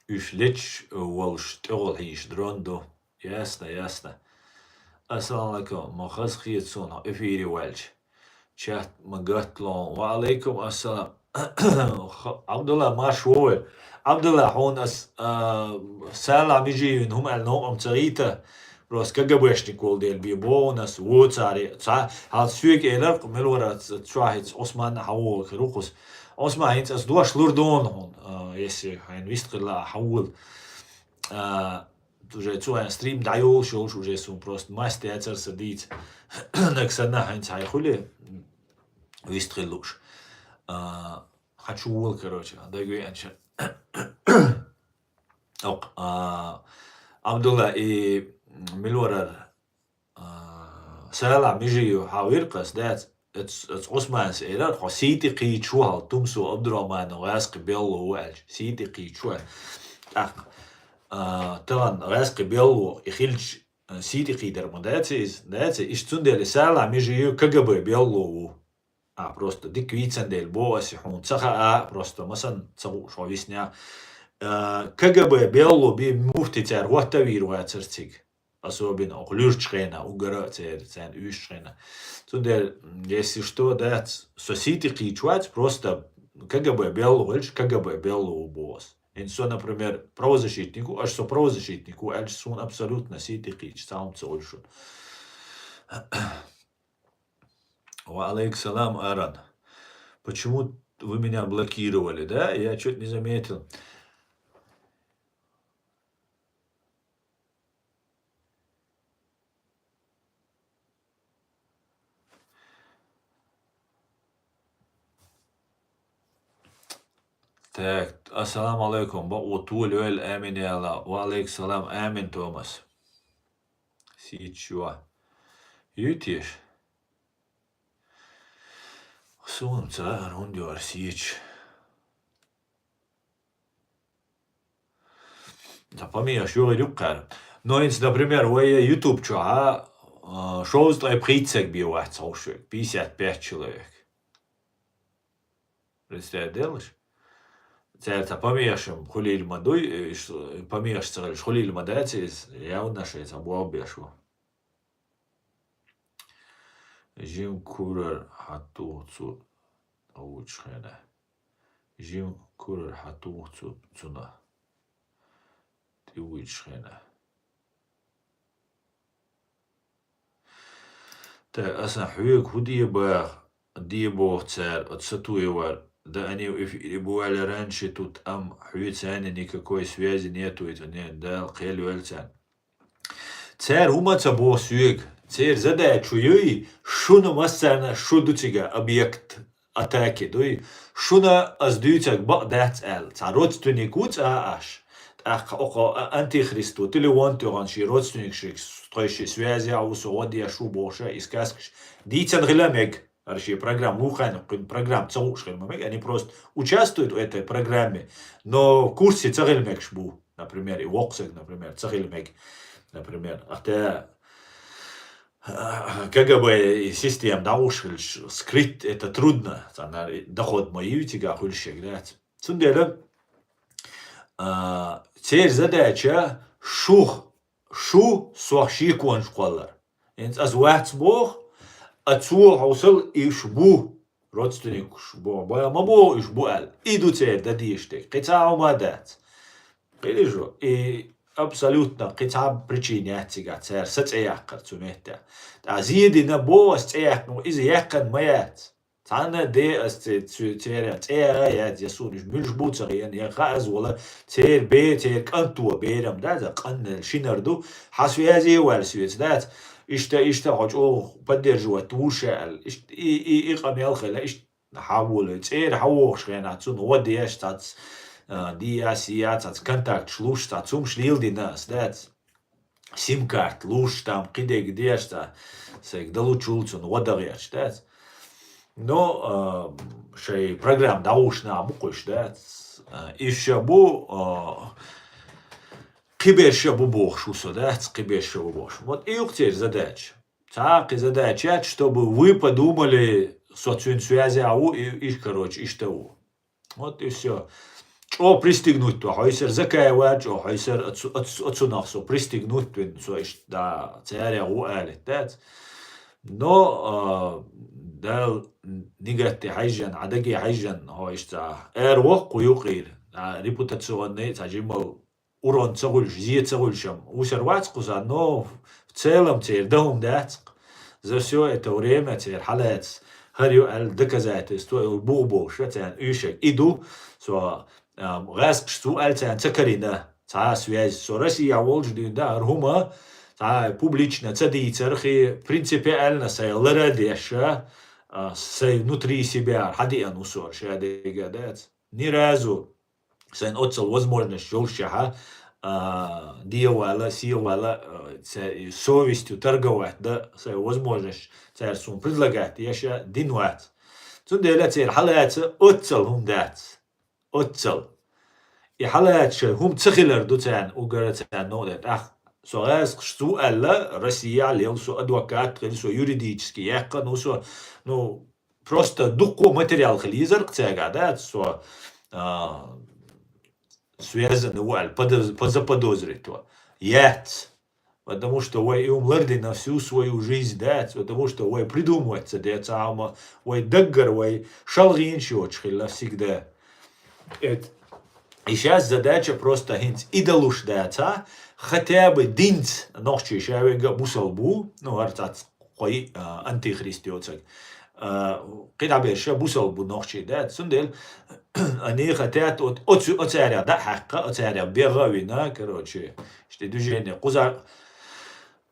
Üшлеч волштол хиш дрондо. Ясно. Ассаламу алейкум. Махаз хиетсон эфире вальч. Чат магатлон. Ва алейкум ассалам. Абдулла машвойл. Abdullah honas salam ijiun hum al no amtarita ros kagabweshnik wol del bi bonus wotsari hal suik eler melora trahits Osman hawo krukus Osman hins as duas lurdon hon yesi hein wistgela hawul уже цуэн стрим дайол шоу уже сум просто мастер сидит наксана хин цай хули вистгелуш хочу вол короче дагой анча Abdullah i milwarar sala mijiyo hawirqas dat it's Osman's era siti qichwa tumsu Abdurrahman غاسق bello walj siti qichwa طبعا غاسق bello ikhilj siti qidar dat is istundel sala mijiyo KGB bello просто дик вицендель боаси хун цаха просто масан цагу шовисня КГБ белло би муфтицер ваттавиру церциг особенно оглюшчрена угара цен üschrena тундер если что да сосити qичвать просто КГБ белло вельч КГБ белло бос инсо например правозащитнику аж со правозащитнику аж сун абсолютно сити qич сам цольшун Валейк салам, Аран. Почему вы меня блокировали, да? Я что-то не заметил. Так, ассаламу алейкум. Утуль эль амин яла. Валейк салам, амин Томас. Сичуа. Ютиш. Солнце, рундюар, сич. Да помнишь, я говорю, но если, например, вы YouTube чуа, шоу стой прицек бивать, 55 человек. Представляешь? Церта помнишь, хулиль мадуй, помнишь, царь, хулиль мадатис, я у нашей забыл бешу. Jim Kurer hatu zu Autschrene. Jim Kurer hatu zu Zuna. Die Uitschrene. Der Asa Hüg die Bochzer, от Сатуевар, да они бывали раньше, тут am Хюцане никакой связи нету, это не дал Хелюэльцан. Цер умаца бо сюг. Цер задачу юй, шуна массана шудучига объект атаки, дуй, шуна аздуйцак бадат эл, ца родственник уц аш, антихристу, ты ли вон туганши родственник шик, строящий связи, аусуодия шубоша, искаскш, дицан гиламег, арши программ, лухан, программ цаушхен мамег, они просто участвуют в этой программе, но в курсе цагилмег шбу, например, и воксек, например, цагилмег, например, КГБ систем наушил скрыть это трудно, доход мою тига хульщик, да. Цундера цель задача шу суахши кон школар. Инц аз вахт бог отцу хаусал ишбу родственник шбу маму ишбу ал иду цер дадиштек кицау мадат Пережу. И абсолютно какая причина тига цер сацеяхкар цумета. А зидина бо сцеяхну из яхкан маят. Тана де асте цер цея ясуниш мюльшбуцер я хаз вала цер бе цер канту берам да за кан шинарду хасвязи валсвец да ишта хоч о поддерживать туша и قميل خلا ايش نحاول цер حوش غينا цун وديش тац DSIAC контакт шлуш та цум шлилдинас дац сим-карт луш там кидег дешта сек далу чулцун вадагач дац но шей программ даушна букуш дац еще бу киберше бу бохшусо дац киберше бу бош вот и уктер задач так и задача чтобы вы подумали социальную связь и короче и что вот и все О пристигнуть то, хайсер закаевать, о хайсер отсунавсо, пристигнуть то, so ist da царя уалит, да. Но да нигатти хайжан, адаги хайжан, хо ist da эрво куюкир, репутационный, таджимал урон цагульш, зи цагульшам, усервацкуза, но в целом цер дом дацк. За все это время цер халец, харю аль доказательство, бубо, шатян, ишек, иду, so غاسق شتو ألتان تكرينا تا связь со Россией волждин да архума та публично цади церхи принципиально сайлера деша сай внутри себя хадиан усор шадига дат ни разу сан отцел возможность жолшаха диавала сиавала совестью торговать да сай возможность царь сум предлагать яша динват тунделя царь халаца отцел хундат отцел и халач هم تخيلر دوتان وقرتان نودت سواس شتو ألا Россия лел су адвокат или су юридический яка ну просто дуку материал хлизер кцега да су связаны валь позаподозрить то яц потому что вы умерли на всю свою жизнь да потому что вы придумывается да сама вы даггар вы шалгин шочхила всегда это И сейчас задача просто хинц идалуш дата, хотя бы динц ночи шавега бусалбу, ну артац кой антихристиоцак. Кидабеша бусалбу ночи дат, сундел они хотят от оцаря да хакка, оцаря бегавина, короче, что движение куза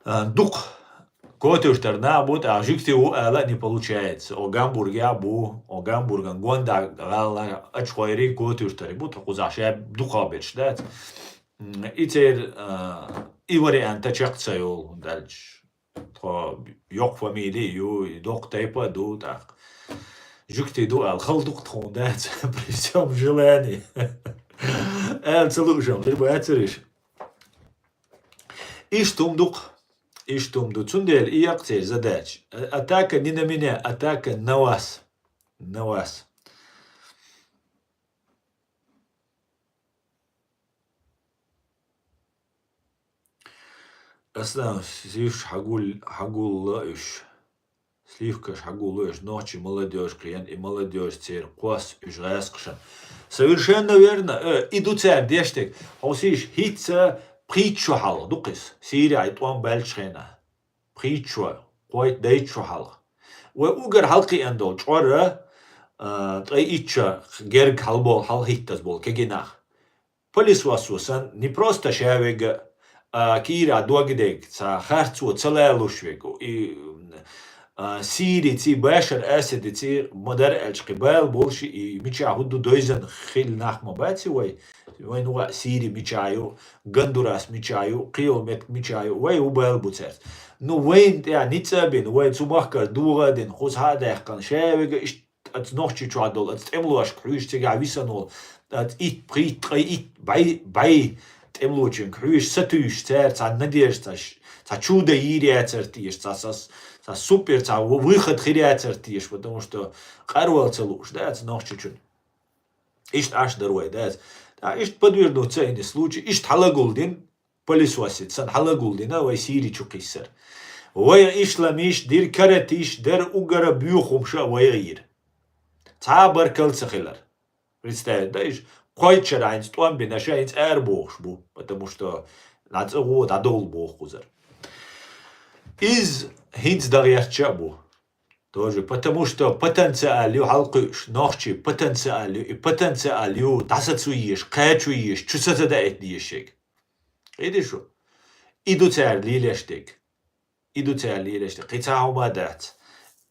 дук Котюштер набут, а жикти у эла не получается. О Гамбурге абу, о Гамбурган гонда гала ачхойри котюштер бут кузаше духабеч дат. И теперь и варианта чакцаю дальше. То yok фамилию, док тайпа ду так. Жикти ду ал халдук тхон дат при всем желании. Эл целушам, ты боятся И штумдук. И что цундель и акцель задач. Атака не на меня, атака на вас. На вас. Основном сливш хагуллаиш. Сливкаш хагуллаиш. Ночи молодежь, клиент и молодежь цер. Квас уж раскшен. Совершенно верно. Иду цер дештек. Хаусиш хитца притчу хал, дукис, Сирия и туан бельчхена. Притчу, قويت دايتشو حلق. وأوجر حلقي أندو جورا تأييتشا جرج حلبول حل هيتاز بول كجناح. Полис васусан не просто шавега кира дуагдек ца харцу целелушвегу и سيري تي باشر أسد تي مدار الشقبال بولشي и ميشا هدو دويزن خيل نحما باتي وين هو سيري ميشايو غندوراس ميشايو قيومت ميشايو وين هو بالبوتسات نو وين يعني نتسابين وين سمحكر دوغادين خوز هذا يحقن شاوغ إش أتنوحشي تعدل أتتعملوش كحوش تيجا ويسانول أتإيت بريت قيت باي تأملوشن كحوش ستوش تار تا نديش تا чудо يري أترتيش تا супер, та выход хиряцертиш, потому что карвал целуш, да, это нож чуть-чуть. Ишт аш даруай, да, ишт подвернуть цейный случай, ишт халагулдин, полисвасит, сан халагулдин, а вай сири чукиссер. ويا إشلاميش دير كاراتيش در أجرا بيوخم شا ويغير تعبر كل سخيلر представь да иш койчер айнс туан бенаша айнс эрбохш бу потому что нацгу дадол бохузер из хинц дарьячабу тоже потому что потенциалю халкыш нохчи потенциалю и потенциалю тасацуиш качуиш чусата да этдиешек видишь иду цар лилештек иду цар лилештек китаума дат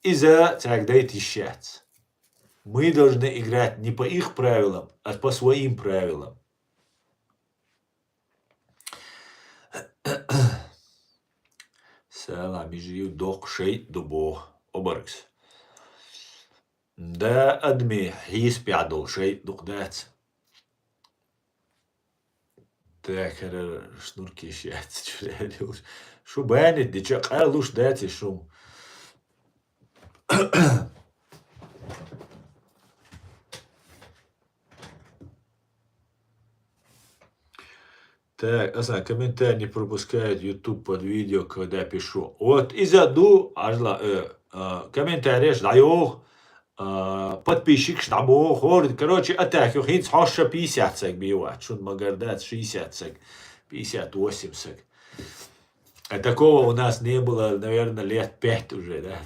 иза так дает ищать. Мы должны играть не по их правилам, а по своим правилам. Салам жив дох шей дубох обаркс. Да адми хис пядол шей дукдец. Так, шнурки щец. Шо бэнит, дича кайлуш дати шум. Так, комментарий не пропускает YouTube под видео, когда пишу. Вот из-за комментарий ждаю, подписчик ждаю, короче, атаку, хинц хаша 50 сек бивает, шун магардат 60 сек, 58 сек. А такого у нас не было, наверное, лет 5 уже, да?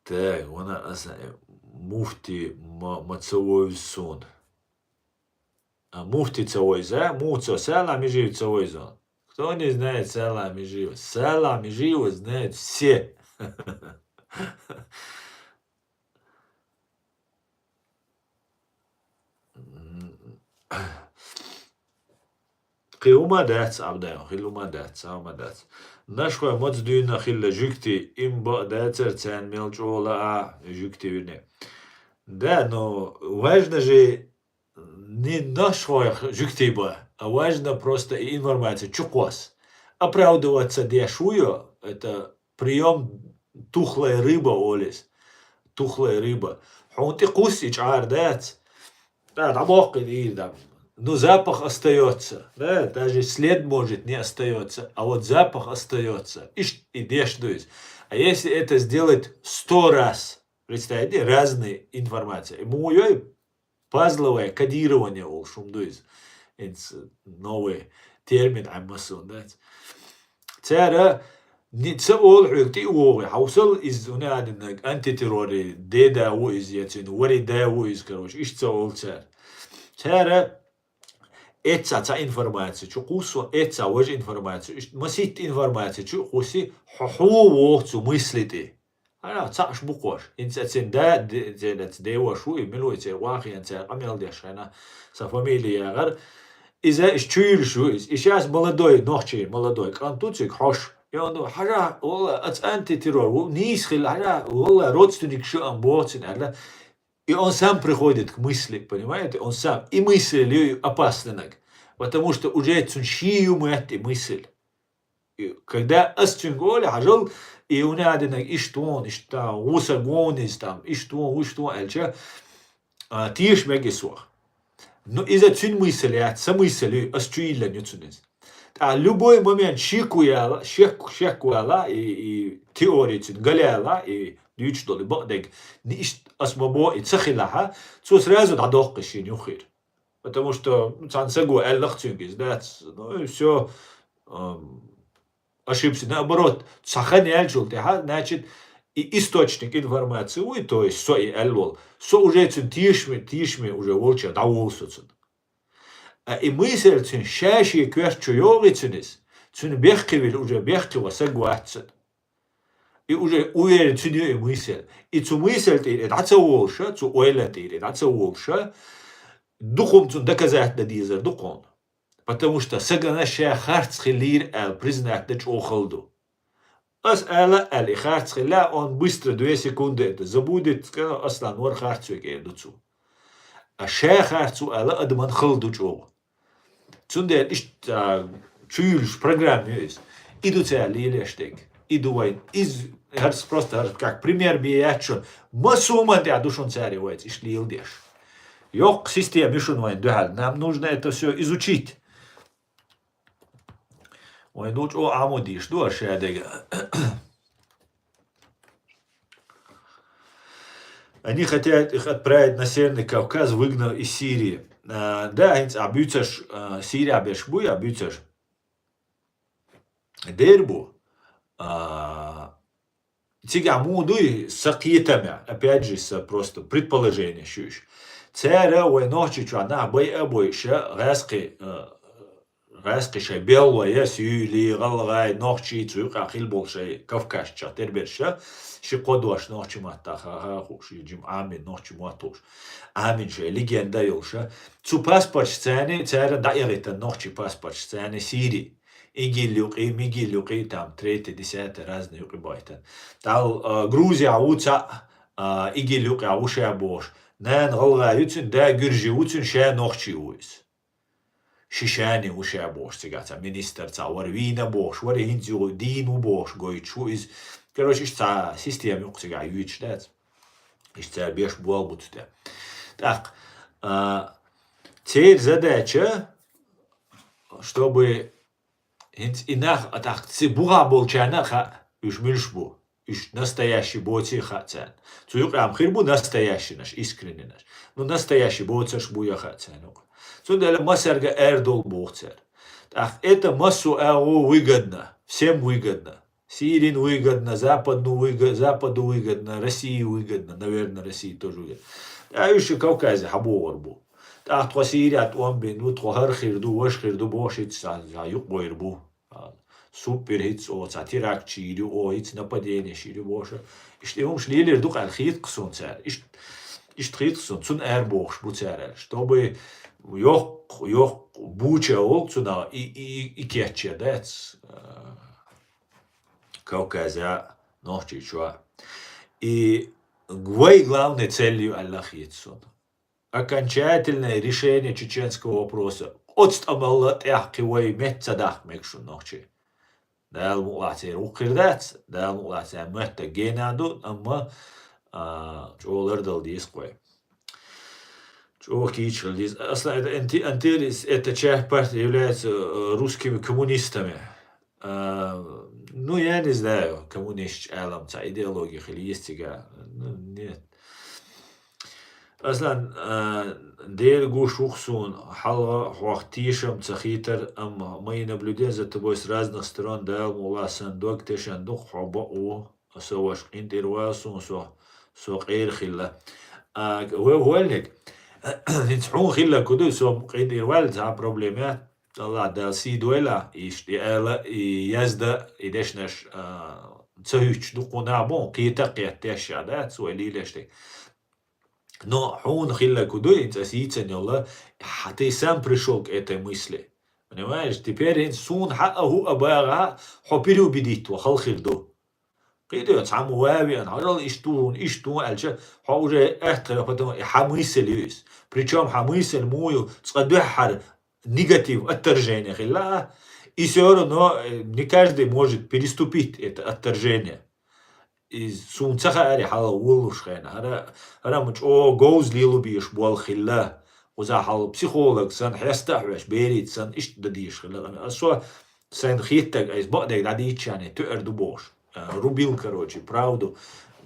Так, у нас муфти мацовой сон. А муфти цовой за, муцо салами жив цовой зон. Кто не знает салами жив? Салами жив знают все. Хилума дац абдаем, хилума дац, ама дац. Нашхой моц дюйна хилла жюкти имба дацер цен мелчола жюкти вине. Да, но важно же не нашхой жюкти ба, а важно просто информация, чукос. Оправдываться дешую, это прием тухлая рыба, Олес. Тухлая рыба. Хунти кусич ар дац. Да, там охи, да. Но запах остается, да, даже след может не остается, а вот запах остается. И дешдует. А если это сделать 100 раз, представьте, разные информации. Мое пазловое кодирование шумдует. Новый термин амасон, да. Цара не цеол хюкти уоги. Хаусал из унадинак антитеррори деда уиз ятин, вари да уиз, короче, иш цеол цар. Цара эца информация, чу кусу эца вож информацию, масит информация, чу куси ху вохцу мыслите. Ара цаш букош. Инцацин да дева шу и милуйте вахи анца амел дешана со фамилия агар. Иза чуир шу и сейчас молодой, нохчи молодой, кантуцик хош. И он хара والله ats антитеррор, нис хил хара والله родственник шу амбоцин ара. И он сам приходит к мысли, понимаете? Он сам. И мысль опасна. Потому что уже цуншию мы эти мысль. И когда астюнголи хажал, и у надо иштон, иштан, усагонис там, иштон, эльча, тиш мегисуах. Но из-за цун мысли, сам мысль, астюиля не цунис. А любой момент шекуяла, и теория цун галяла, и дючдоли бадек не асмабо и цахилаха, то сразу дадохкаши нюхир. Потому что цансагу эллахцюнгис, да, ну и все ошибся. Наоборот, цахан эльчултиха, значит, и источник информации, и то есть со и эльвол, со уже цун тишми уже волча даволсу цун. И мысль цун шаши кверчу йоги цунис, цун бехкивил уже бехкива сагуатцун. И уже уверен цуню мысль. И цу мысль тире, даться волша, цу ойла тире, даться волша, духом цун доказать да дизер духом. Потому что саганаша харцхилир эл признать да чохалду. Ас эла эли харцхила, он быстро 2 секунды это забудет, аслан вар харцуек элдуцу. А ша харцу эла адман халду чох. Цунде ишт чуйлш программе есть. Иду ця лилештек. Идувай из просто как пример биячо масуман те душон цари вайц ишлил деш. Yok система шунвайн духал. Нам нужно это все изучить. Ой, ну о амодиш, ду ашадега. Они хотят их отправить на Северный Кавказ, выгнав из Сирии. Да, абюцаш Сирия бешбу, абюцаш дербу. Тига мудуй сакьетами, опять же, просто предположение щущ. Цера ой ночи чуана бой обойша раски шай белая сюли галгай ночи цука хилбол шай Кавказ чатерберша ши кодуаш ночи матаха хуш жим амин ночи матуш амин шай легенда юлша цу паспорт сцены цера даирета ночи паспорт сцены Сирии Мигилюки, там, 3, 10 разные юки бойтен. Тал Грузия уца игилюки аушая бош. Нэн голга юцин, да гюржи уцин ше нохчи уис. Шишани ушая бош, цигата, министр ца, варвина бош, вари хинцю дину бош, гойчу из. Короче, ца система юк цига юич, дэц. Ца беш буалбутте. Так, теперь задача, чтобы инах так цибуга болчанаха уж мильшбу, уж настоящий боти хацан. Цуюкам хирбу настоящий наш, искренний наш. Ну настоящий боцаш буя хацан. Цундали масерга эрдол бохцер. Так это массу эго выгодно, всем выгодно. Сирин выгодно, Западу выгодно, России выгодно, наверное, России тоже выгодно. А еще Кавказе хабоварбу. Так, то Сирия, то Амбин, ну, то Хархирду, Вашхирду, Бошиц, Юк Бойрбу. Супер хитс, о, Цатирак, Чирю, о, хитс нападение, Чирю, Боша. Ишь, шли лирдук аль-Хитксон, царь. Ишь, Хитксон, цун эрбош, буцарь. Чтобы yok буча олцуна и кетче, дэц. Кавказе, ночи, чуа. И главной целью Аллах Хитсон. Окончательное решение чеченского вопроса. Отстамаллат яхкивай метцадах мекшу ночи. Дал мулатер укирдац, дал мулатер метта генаду, amma çoğular дисквай. Çoğu кичл дис. Аслан эта часть партии является русскими коммунистами. Ну, я не знаю, коммунист алам, идеология или есть тига. Нет. Аслан, дел гушухсун, халва, хуахтишам, цахитер, мои наблюдения за тобой с разных сторон, дал мула сандок, тешандук, хабау, соваш интервасун, со хилла. Вольник, ничхун хилла куду, со интервал, за проблемят, Allah дал си дуэла, и язда, и дешнаш, цахич, дукуна бон, кита киятеша, да, суэли лештик. Но он хилла кудой, интасийцен йолла, ты сам пришел к этой мысли. Понимаешь? Теперь он сун хаху абага, переубедить, вахал хирду. Киду, цаму вави, он хажал иштун, альча, уже это, потом хамысель есть. Причем хамысель мою, цадухар, негатив, отторжение, хилла, и все равно не каждый может переступить это отторжение. Из сунцаха ари хала улушхена. Ара муч о гоуз лилу биш буал хилла. Уза хал психолог сан хястахваш берит сан иш дадиш хилла. Асо сан хиттаг айс бадек дадичане туэр дубош. Рубил, короче, правду.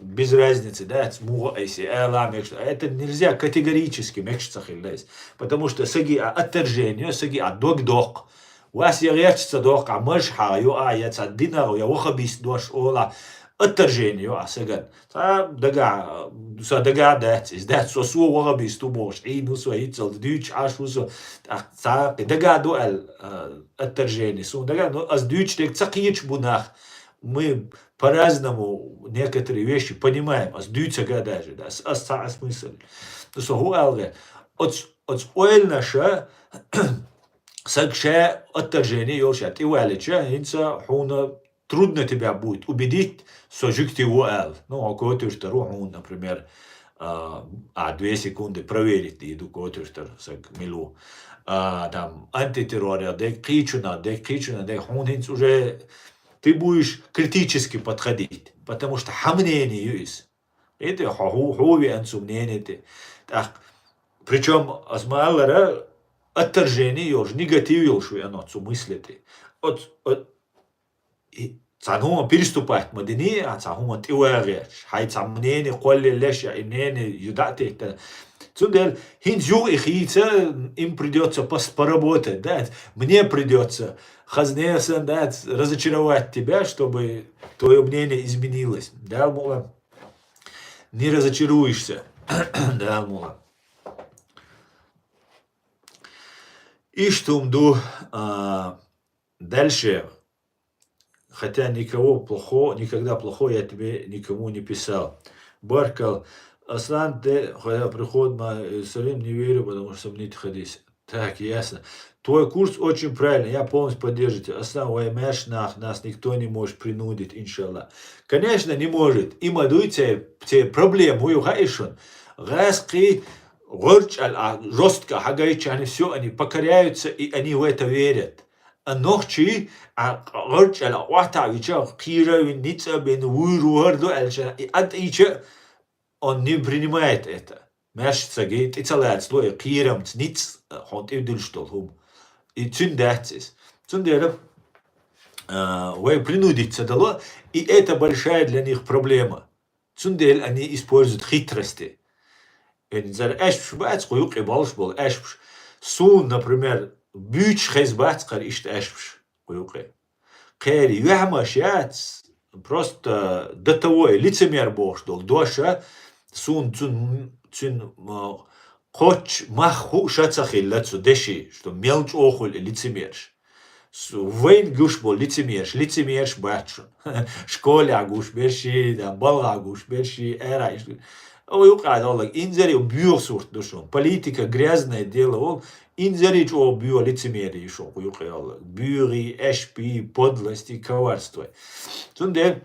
Без разницы, да, смуга айси, это нельзя категорически мекшца хиллайс. Потому что саги отторжение, саги док-док. У вас я речется док, а мышха, я цаддина, я вахабис дош ола. الترجيني سجن دقا دات ازداد سو وغبي استوبوش عين وسو هيتزل ديتش عاش وسو دقا دوال الترجيني су дقа از дюч тек цакич бунах мы по-разному некоторые вещи понимаем аз дюца гадажи да аз смысл то со хуалге от оэлнаша сагше отторжение ёшат и валича инца хуна трудно тебя будет убедить, что жик его эл. Ну, а кого-то что рух, например, 2 секунды проверить, иду кого-то что милу. Там антитеррор, дек кричуна, уже ты будешь критически подходить, потому что мнение есть. Это хуви ансу мнение. Так, Причем асмааллара отторжение ёж, негатив ёж веноцу мыслите. От цанхума переступать мадини, а цанхума тиуэреш. Хай цамнени колли леша инени юдатета. Цундел хинзю их яйца, им придется поработать, да? Мне придется, хазнесан, да, разочаровать тебя, чтобы твое мнение изменилось. Да, мула? Не разочаруешься. Да, мула. И что дальше, хотя никогда плохого я тебе никому не писал. Баркал, Аслан, хотя приход на Иерусалим не верю, потому что сомнительный хадис. Так, ясно. Твой курс очень правильный, я полностью поддерживаю. Аслан, нас никто не может принудить, иншаллах. Конечно, не может. Им адуйте проблему, юхаишон. Гаски, жестко, хагайчи, они все, они покоряются, и они в это верят. А ночи, он не принимает это. Мяшится, говорит, и целая слоя, кирам, ниц, хонт и дульштол, и цюндатис. Цюндеров, вы принудиться дало, и это большая для них проблема. Цюндель, они используют хитрости. Сун, например, бюч хезбацкар ишт эшпш. Кэри, юхамашяц, просто до того лицемер бог, что доша, сун цун коч маху шацахиллацу деши, что мелч охуль лицемерш. Вейн гуш бол лицемерш бачун. Школя гуш берши, балга гуш берши, эра. Инзери бью сурт душон. Политика грязное дело, он инзери чё бью лицемерие шо. Бюри, эшпи, подлость и коварство. Тунде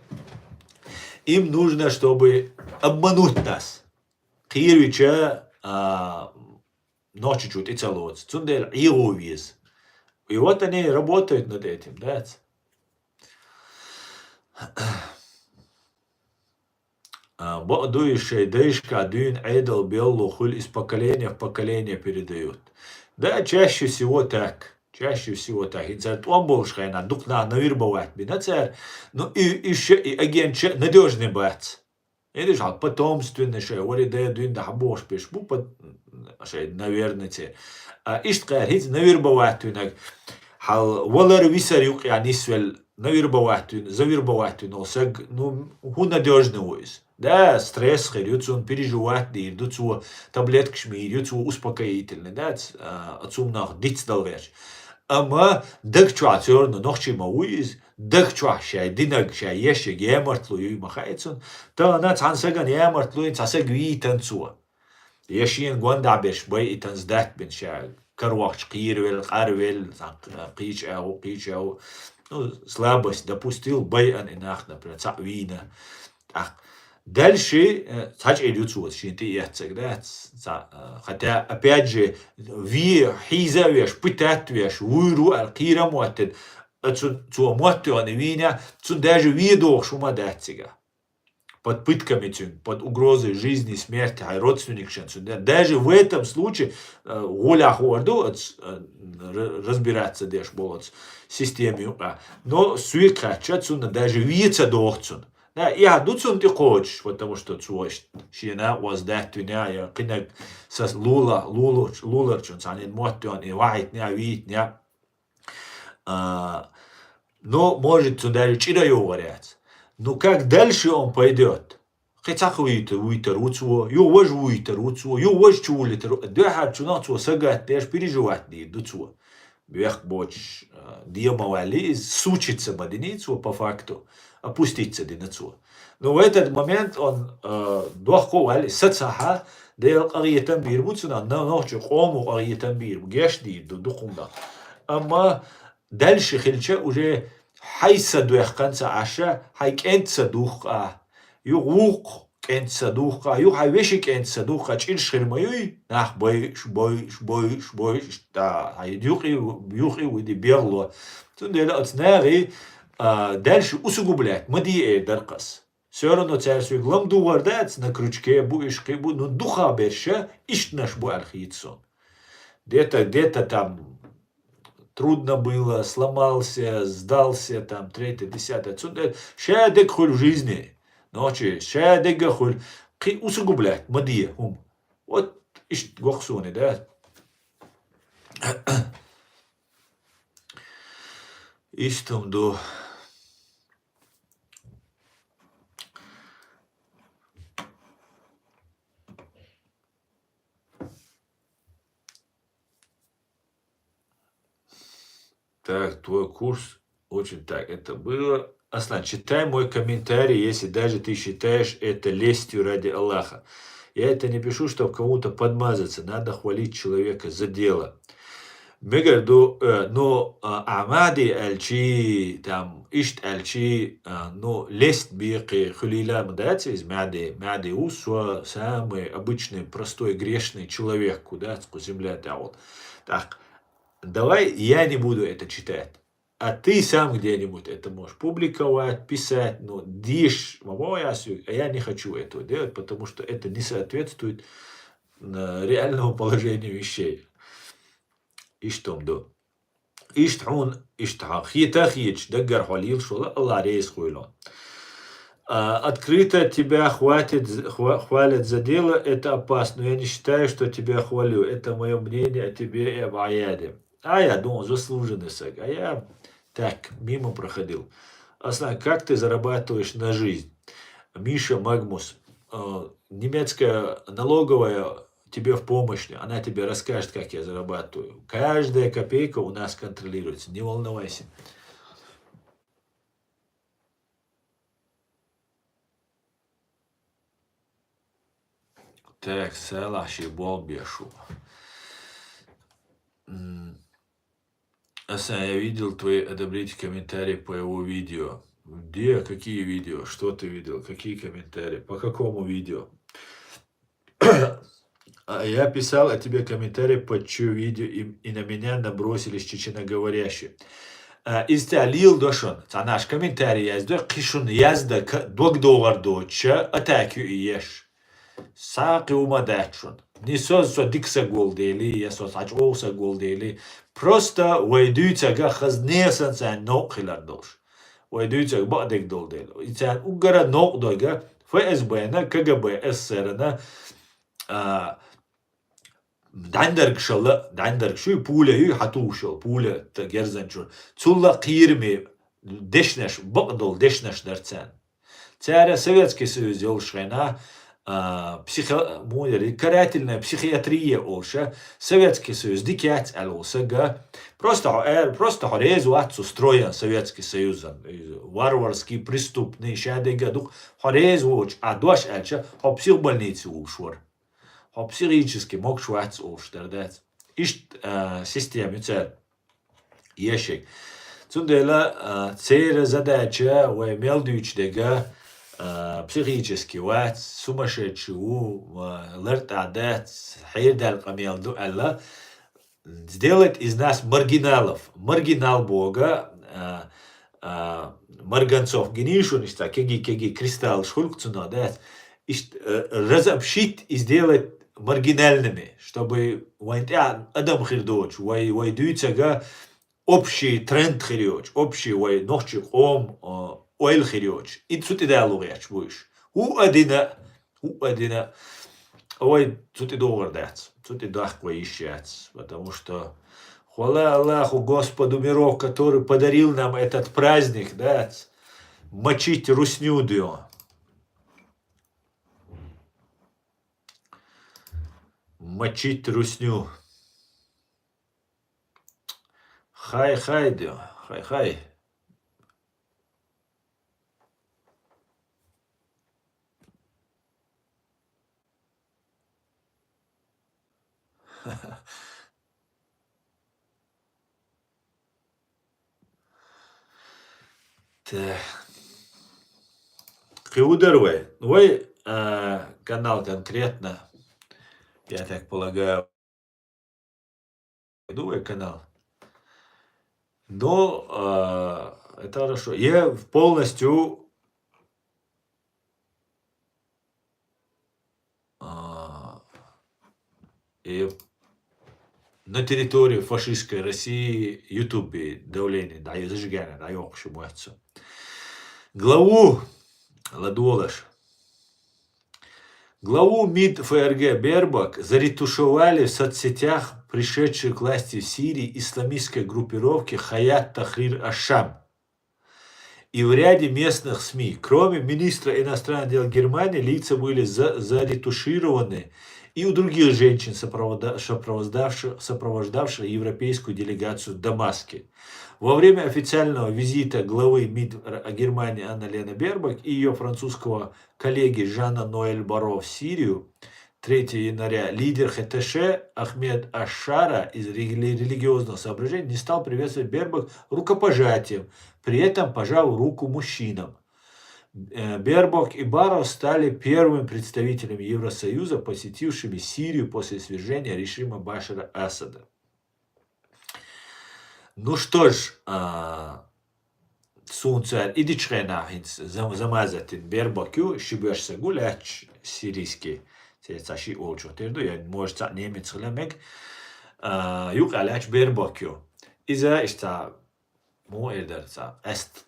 им нужно, чтобы обмануть нас. Кирвича ночью чуть и целоваться. Тунде иовиз. И вот они работают над этим, да. Дующая дышка, дюн, эдл, беллу, хуль из поколения в поколение передают. Да, чаще всего так. Чаще всего так. И за он был шхайна, дух на навербовать бинацер. Ну и еще и агент надежный бац. Видишь, а потомственный шей, вали да дюн да хабош пеш, бу шей, наверное, те. Иштқар хиц навербовать тюнак. Хал валар висар юк я нисвел навербовать тюн, завербовать тюн, осаг, ну, ху надежный уйс. Да, стресс, идется он переживать, идут таблетки шми, идут успокоительные, да, отцум нах диц долверч. Ама дагчуа цёрно нохчи мауиз, дагчуа шай, динаг шай, ешек, ямартлу юй махайцун, та она цансаган ямартлу ин цасаг витан цуа. Ешин гванда беш бай итан сдат бен шай, карвахч, кирвел, карвел, қич ау, ну, слабость допустил байан инах, например, ца вина. Дальше идет хотя, опять же, хизавеш, пытатвеш, выру, алкира муатен, цу муаттуан виня, цу даже видох шума датсига. Под пытками, под угрозой жизни, смерти, а родственник даже в этом случае воля хорду разбираться деш болот системе, но суикача цуна даже вица дохцун. Да, я дуцун ты хочешь, потому что цуаш шина воздать тюня, я кинак сас луларчун, санин моттюан, и вайт ня, вит ня. Но может туда чираю варять. Но как дальше он пойдет? Хотя уйтер уцу, ю вож уйтер уцу, ю вож чулитер, да чуна цу сагат, ты аж переживать не дуцу. Бех боч диамавали, сучится маденицу по факту. Опуститься динацу. Но в этот момент он дохковали сацаха, дел арьетан бир, буцуна, на ночь кому арьетан бир, гешди до духумда. Ама дальше хильча уже хайса дуяхканца аша, хайкенца духа, юук кенца духа, ю хайвеши кенца духа, чин ширмаюй, нах бой, да, хайдюхи, уйди берло. Тун дела отснари, дальше усугублять, мадие даркас. Все равно царь глам дугардец на крючке будешь ну духа берша, наш бу архицон. Где-то там трудно было, сломался, сдался, там, третье, десятое. Отсюда шадек хуль в жизни. Ночи, шадек хуль. Усугублять, мадия, Вот, ишь, гохсуни, да? Ишь там до... Так, твой курс очень так. Это было. Аслан, читай мой комментарий, если даже ты считаешь это лестью ради Аллаха. Я это не пишу, чтобы кому-то подмазаться. Надо хвалить человека за дело. Мегарду, но Амади Альчи, там, Ишт Альчи, но лесть бирки хулила мдати из Мяди Усва, самый обычный, простой, грешный человек, куда земля дал. Так, давай я не буду это читать. А ты сам где-нибудь это можешь публиковать, писать, но дишь, а я не хочу этого делать, потому что это не соответствует реальному положению вещей. Иштом до. Иштхун, иштха, хитахич, дагар халил, шула, Аллах рейс хуйлон. Открыто тебя хвалят за дело, это опасно. Я не считаю, что тебя хвалю. Это мое мнение о тебе и об Аяде. А я думал, заслуженный саг. А я так, мимо проходил. Аслан, как ты зарабатываешь на жизнь? Миша Магмус, немецкая налоговая тебе в помощь. Она тебе расскажет, как я зарабатываю. Каждая копейка у нас контролируется. Не волнуйся. Так, Салах Шибол Бешу. Асан, я видел твои одобрительные комментарии по его видео. Где? Какие видео? Что ты видел? Какие комментарии? По какому видео? Я писал о тебе комментарии под чье видео, и на меня набросились чеченоговорящие. İstelil doşun. Sanaş комментарий yazdı. Kışın yazdı. $2 doça atakü iyeş. Saqi umadachun. Не со дикса гол дели, я со сачоса гол дели. Просто уйдуйца га хазнесан сан нокхилар дош. Уйдуйца бадек дол дел. Ицан угара нок дойга ФСБ на КГБ СССР на Дандарг шуй пуля ю хатушел пуля герзанчур. Цулла кирми дешнеш бакдол дешнеш дарцан. Царя Советский Союз делал шайна карательная психиатрия олша, Советский Союз, дикять алосага, просто хорез ватс устроен Советский Союз, варварский, преступный, шадега дух, хорез воч, а дош альча, хо психбольницы улшвар, хо психически мог швац улштердец. Ишт система царь, ешек. Цундела цель задача, вы мелдуч психически ват сумасшедший лертадет хайдал камелду Аллах сделать из нас маргиналов, маргинал Бога, марганцов генишу ништа кеги кристалл шхулкцуна да разобщить и сделать маргинальными, чтобы адам хирдоч вайдуйцага общий тренд хирдоч, общий вай нохчик Ойл хириоч. И тут идея лугяч будешь. У одина. Ой, тут и доллар дать. Тут и дахква ищать. Потому что хвала Аллаху, Господу миров, который подарил нам этот праздник, дать. Мочить русню дё. Мочить русню. Хай дё. Хай. Кеудервей. Твой канал конкретно, я так полагаю, новый канал. Но это хорошо. Я полностью И на территории фашистской России Ютубе давление, да, и зажигание, да, yok şu muhatsa. Главу Ладуолаш. Главу МИД ФРГ Бербак заретушевали в соцсетях пришедшей к власти в Сирии исламистской группировки Хаят Тахрир Аш-Шам и в ряде местных СМИ. Кроме министра иностранных дел Германии, лица были заретушированы и у других женщин, сопровождавших европейскую делегацию в Дамаске. Во время официального визита главы МИД Германии Анна-Лена Бербак и ее французского коллеги Жана Ноэль Баро в Сирию 3 января лидер ХТШ Ахмед Аш-Шара из религиозных соображений не стал приветствовать Бербак рукопожатием, при этом пожал руку мужчинам. Бербак и Баро стали первыми представителями Евросоюза, посетившими Сирию после свержения режима Башара Асада. Ну что ж, Сунцер, иди чхенахин замазатин Бербакю, шибешься гуляч сирийский. Цеши олчо терду, я может немец лемек. Юк аляч Бербакю. Иза ишта му эдерца. Эст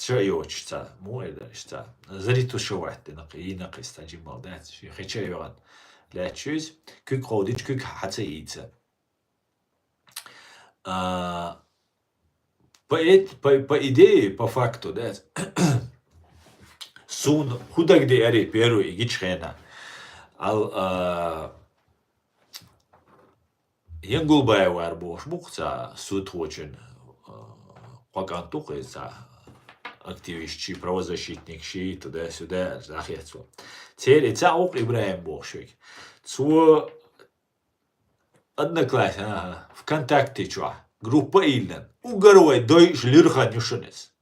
шайочца. Му эдерца. Заритушевать инак истаджимал дат. Хече йоган. Лячуз кук ходич кук хацеица. По идее, по факту, да, сун худагде ари первый гичхена. Янгулбай варбош мухца суд очень покантухается активист, правозащитник, щи туда-сюда, захецу. Теперь это auch Ибраим Бошик. Цу одноклассник, ВКонтакте чё, группа Иллен. Угорой дой шлюрхан юшунес.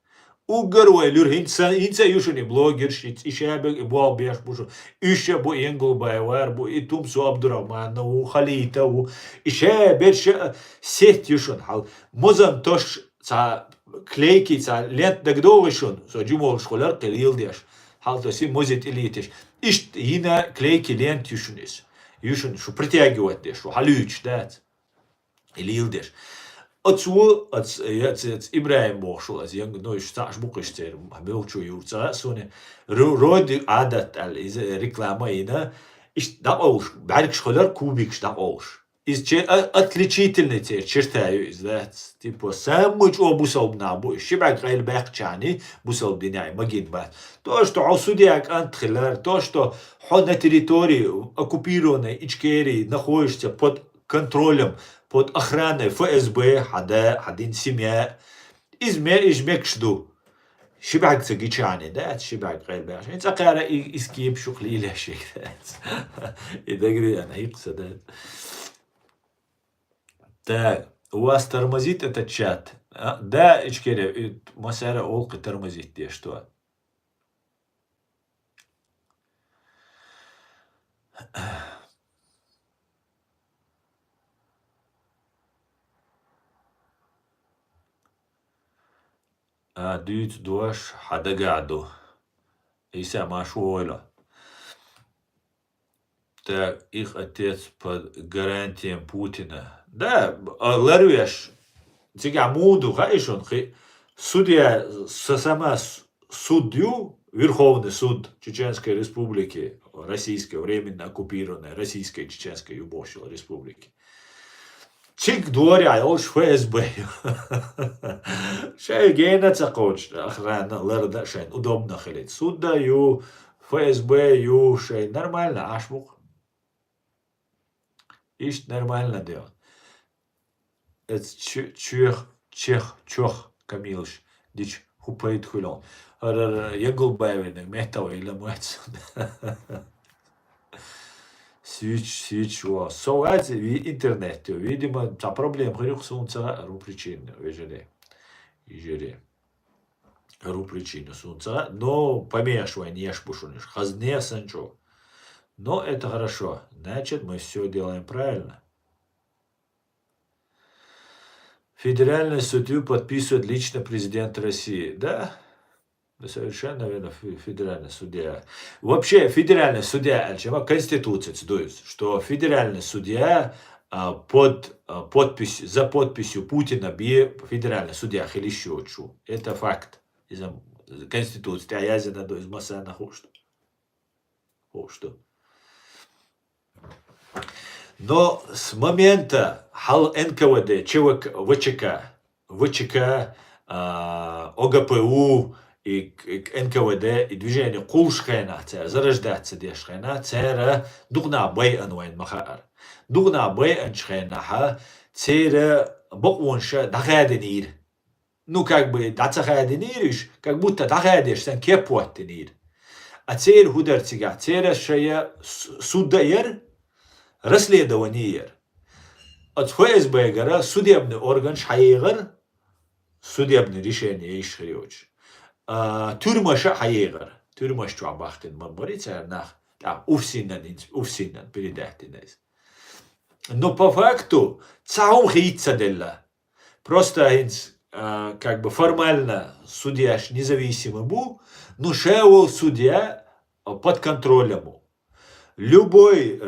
Угорой люр инца юшуни блогершиц, ишабек и буалбеш бушу. Ише бу Янгулбай варбу, и тумсу Абдураманову, Халитову. Ише берше сеть юшун. Мозам тош ца клейки, ца лент дагдовышун. Со джумол школар калил деш. То си мозит элитиш. Ишт ина клейки лент юшунес. Юшун шу притягивать деш, шу халюч, дат. Или илдеш. Отцу, Ибраим Бошул, als jong nooit staats boekesteer, beltje juurtsa, zo'n rode adat al is reclame ina, is dat ook, werk scholar kubik dat ook. Is отличительные черта, is типа самый обусал на бой, шибак гайль бахчани, бусал диняй, магин бат. То, что осудяк антхилар, то, что на территории оккупированной Ичкерии находишься под контролем, под охраной ФСБ, один семья, измек жду. Шибак цагичани, да, шибак гайль бахчани. Это кара искип шухлиля шик, да. И дагри она икса, да. Так, у вас тормозит этот чат? Да, Ичкере, Масара Олка тормозит, где что? Дють дуаш хадагаду. Иса Машуэла. Так, их отец под гарантием Путина. Да, Ларвеш, тебя муду, хаишон, судья, сама судью, Верховный суд Чеченской Республики, Российской, временно оккупированной Российской Чеченской Юбошил Республики. Чик дворя, ош ФСБ. Шай гена цакоч, охрана, ларда, шай, удобно хилить. Суда ю, ФСБ ю, шай, нормально, ашмух. Ишь нормально дело. Это чех, Камилыш, дич хупает хулон. Янгулбаевин, метава или муэц. Свич, соуази в интернете, видимо, за проблем хрюх сунца рупричин, вежере. Рупричину сунца, но помешивай, не шпушуниш, хазне санчо. Но это хорошо, значит, мы все делаем правильно. Федеральную судью подписывает лично президент России. Да, Да совершенно верно, федеральный судья. Вообще, федеральный судья, Конституция цитует, что федеральный судья за подписью Путина бе федеральный судья Хилищевичу. Это факт. Из Конституции. А я надо из Масана что. Но с момента НКВД, ВЧК, ОГПУ и НКВД и движение Кулшхайна, зарождаться Дешхайна, цера дугна бай анвайн махар. Дугна бай аншхайна, цера боквонша дагаденир. Ну, как бы, дацахаденириш, как будто дагадеш, сан кепуаттенир. А цер хударцига, цера шая суддаер, расследование. От ФСБ гора судебный орган шайгар, судебное решение ишхриоч. Тюрьмаша хайгар. Тюрьмаш чуабахтен мамборится нах. Уфсинан передахтенез. Но по факту цаум хейцаделла. Просто как бы формально судья независимый был, но шеул судья под контролем. Любой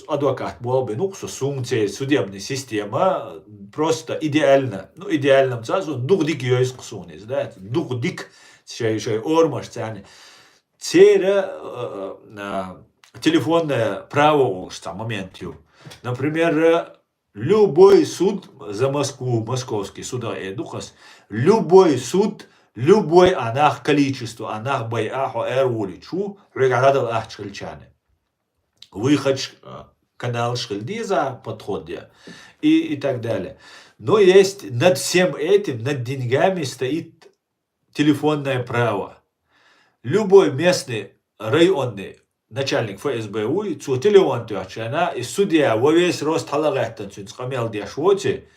адвокат был бы, судебная система просто идеально. Ну, идеальном цазу, духдик ёйс ксунис, да, духдик, шей ормаш, цяни. Телефонное право в момент. Например, любой суд за Москву, московский суд, любой суд, любой анах количество, анах байахо эрвуличу, регадал ахчельчане. Выход канал Шхельдиза, подход и так далее. Но есть над всем этим, над деньгами стоит телефонное право. Любой местный районный начальник ФСБ телефон тюрчана и судья во весь рост халагаттан скамел дешвоти,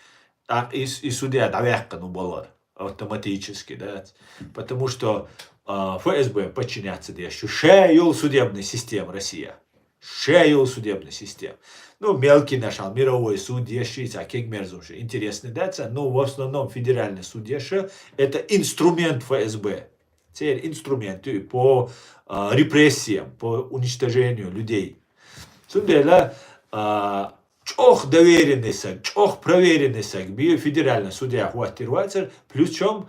и судья давяхкану балар автоматически, да, потому что ФСБ подчиняется дешу. Шею судебной системы Россия. Шею судебной системы. Ну, мелкий наш мировой суд, а как мерзуши. Интересный дается, но в основном федеральный суд это инструмент ФСБ. Теперь инструмент по репрессиям, по уничтожению людей. Сундела чох доверенный, чох проверенный федеральный судья Хуатирвацер, плюс чем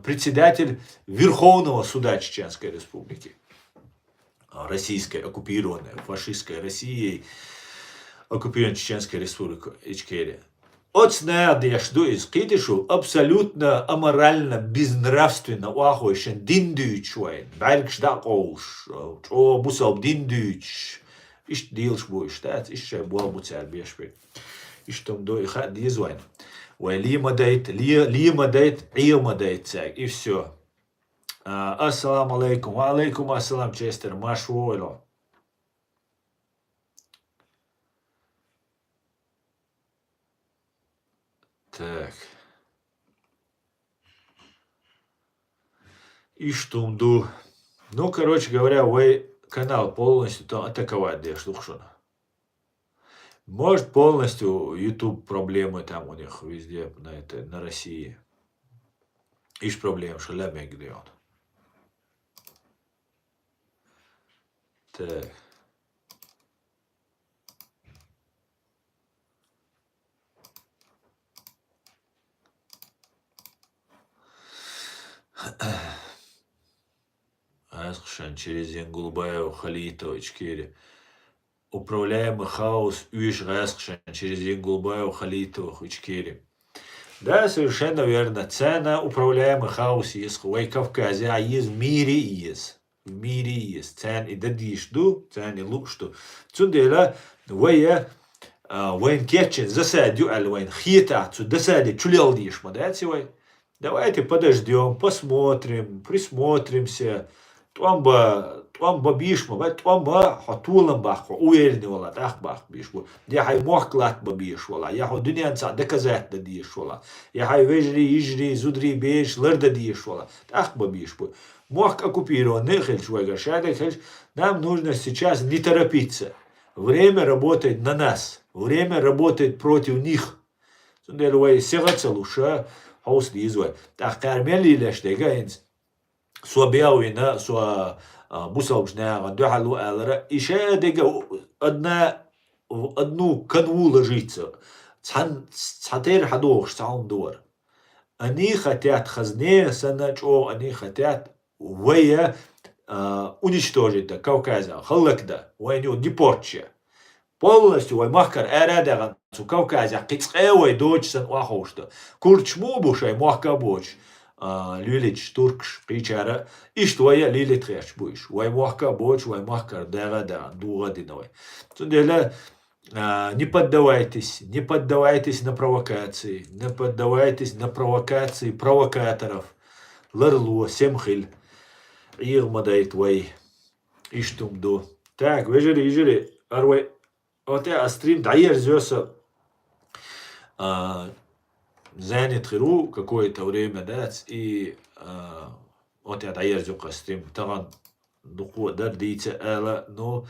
председатель Верховного суда Чеченской Республики. Российской, оккупированной, фашистской Россией, оккупированной Чеченской Республикой Ичкерия. Отснеадешду из Китишу абсолютно аморально, безнравственно, уахойшен, диндючуэн, бальгшдакоуш, о бусал диндюч, иш дилш буш, так, иш буабуцар бешпи, иш том до иха дизуэн, уэ лимадайт, цак, и все. Ассаламу алейкум, ва алейкум ассалам, Честер, машвойло. Так. И штумду. Ну, короче говоря, вы канал полностью там атаковать, да, штукшона. Может, полностью YouTube проблемы там у них везде, на России. Иш проблем, что лямек где он. Так. Асхшан через Янгулбаев, Халитова, Ичкери. Управляемый хаос, Уиш Асхшан через Янгулбаев, Халитова, Ичкери. Да, совершенно верно. Цена управляемый хаос есть в Кавказе, а есть в мире есть. В мире есть. Цен и дадишду, цен и лукшту. Цундела, вайн кетчен, засадю, аль вайн хита, засади, чулел диш, мадайте. Давайте подождем, посмотрим, присмотримся. Туамба бишма, туамба хатулам баху, уверенный вала, так бах бишбу. Я хай мохклат бабиш вала, я хо дунянца доказать да диш вала. Я хай вежри, ижри, зудри, беш, лерда диш вала, так бабишбу. Мох оккупированный, хельш, вайгашады, хельш. Нам нужно сейчас не торопиться. Время работает на нас, время работает против них. Сундерлуай сегаться луша, хаус дизвай. Так кармели леш дегаинс. سو بياوينا سو بوسوجنا دو حلو ألرا إيشا ديجا أدنو كنو ложится цатер حدوش تعون دور они хотят хазне саначо они хотят вая уничтожить Кавказа халакда вайню депортче полностью вай махкар эрадаган су Кавказа кицкевай дочсан вахошта курчму бушай махкабоч Lülич Turks пичара иштвая лилитреш буиш вай махкабоч вай махкар дагада дугадиновай тундела не поддавайтесь на провокации, не поддавайтесь на провокации провокаторов. Ларло, семхиль, ирмадайт вай, иштумду. Так, вежери, арвай, вот я стрим дайер зёса занят хиру какое-то время, да, и вот я дайер зёка стрим, таган дуку дар дийце эла, но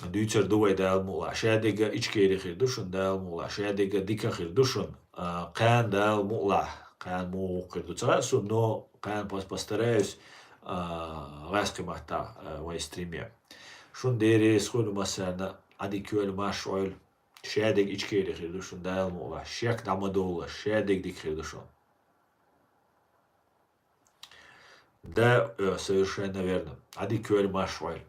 Duitser duway daalmula shadiga ichkeri khirdushan daalmula shadiga dika khirdushan qan daalmula qan mu khirdutsa so no qan постараюсь раскимата вай стриме шун дерес хун масана ади кюл машойл shadик ichkeri khirdushan daalmula shak дамадола shadик dik khirdushan да совершенно верно ади кюл машойл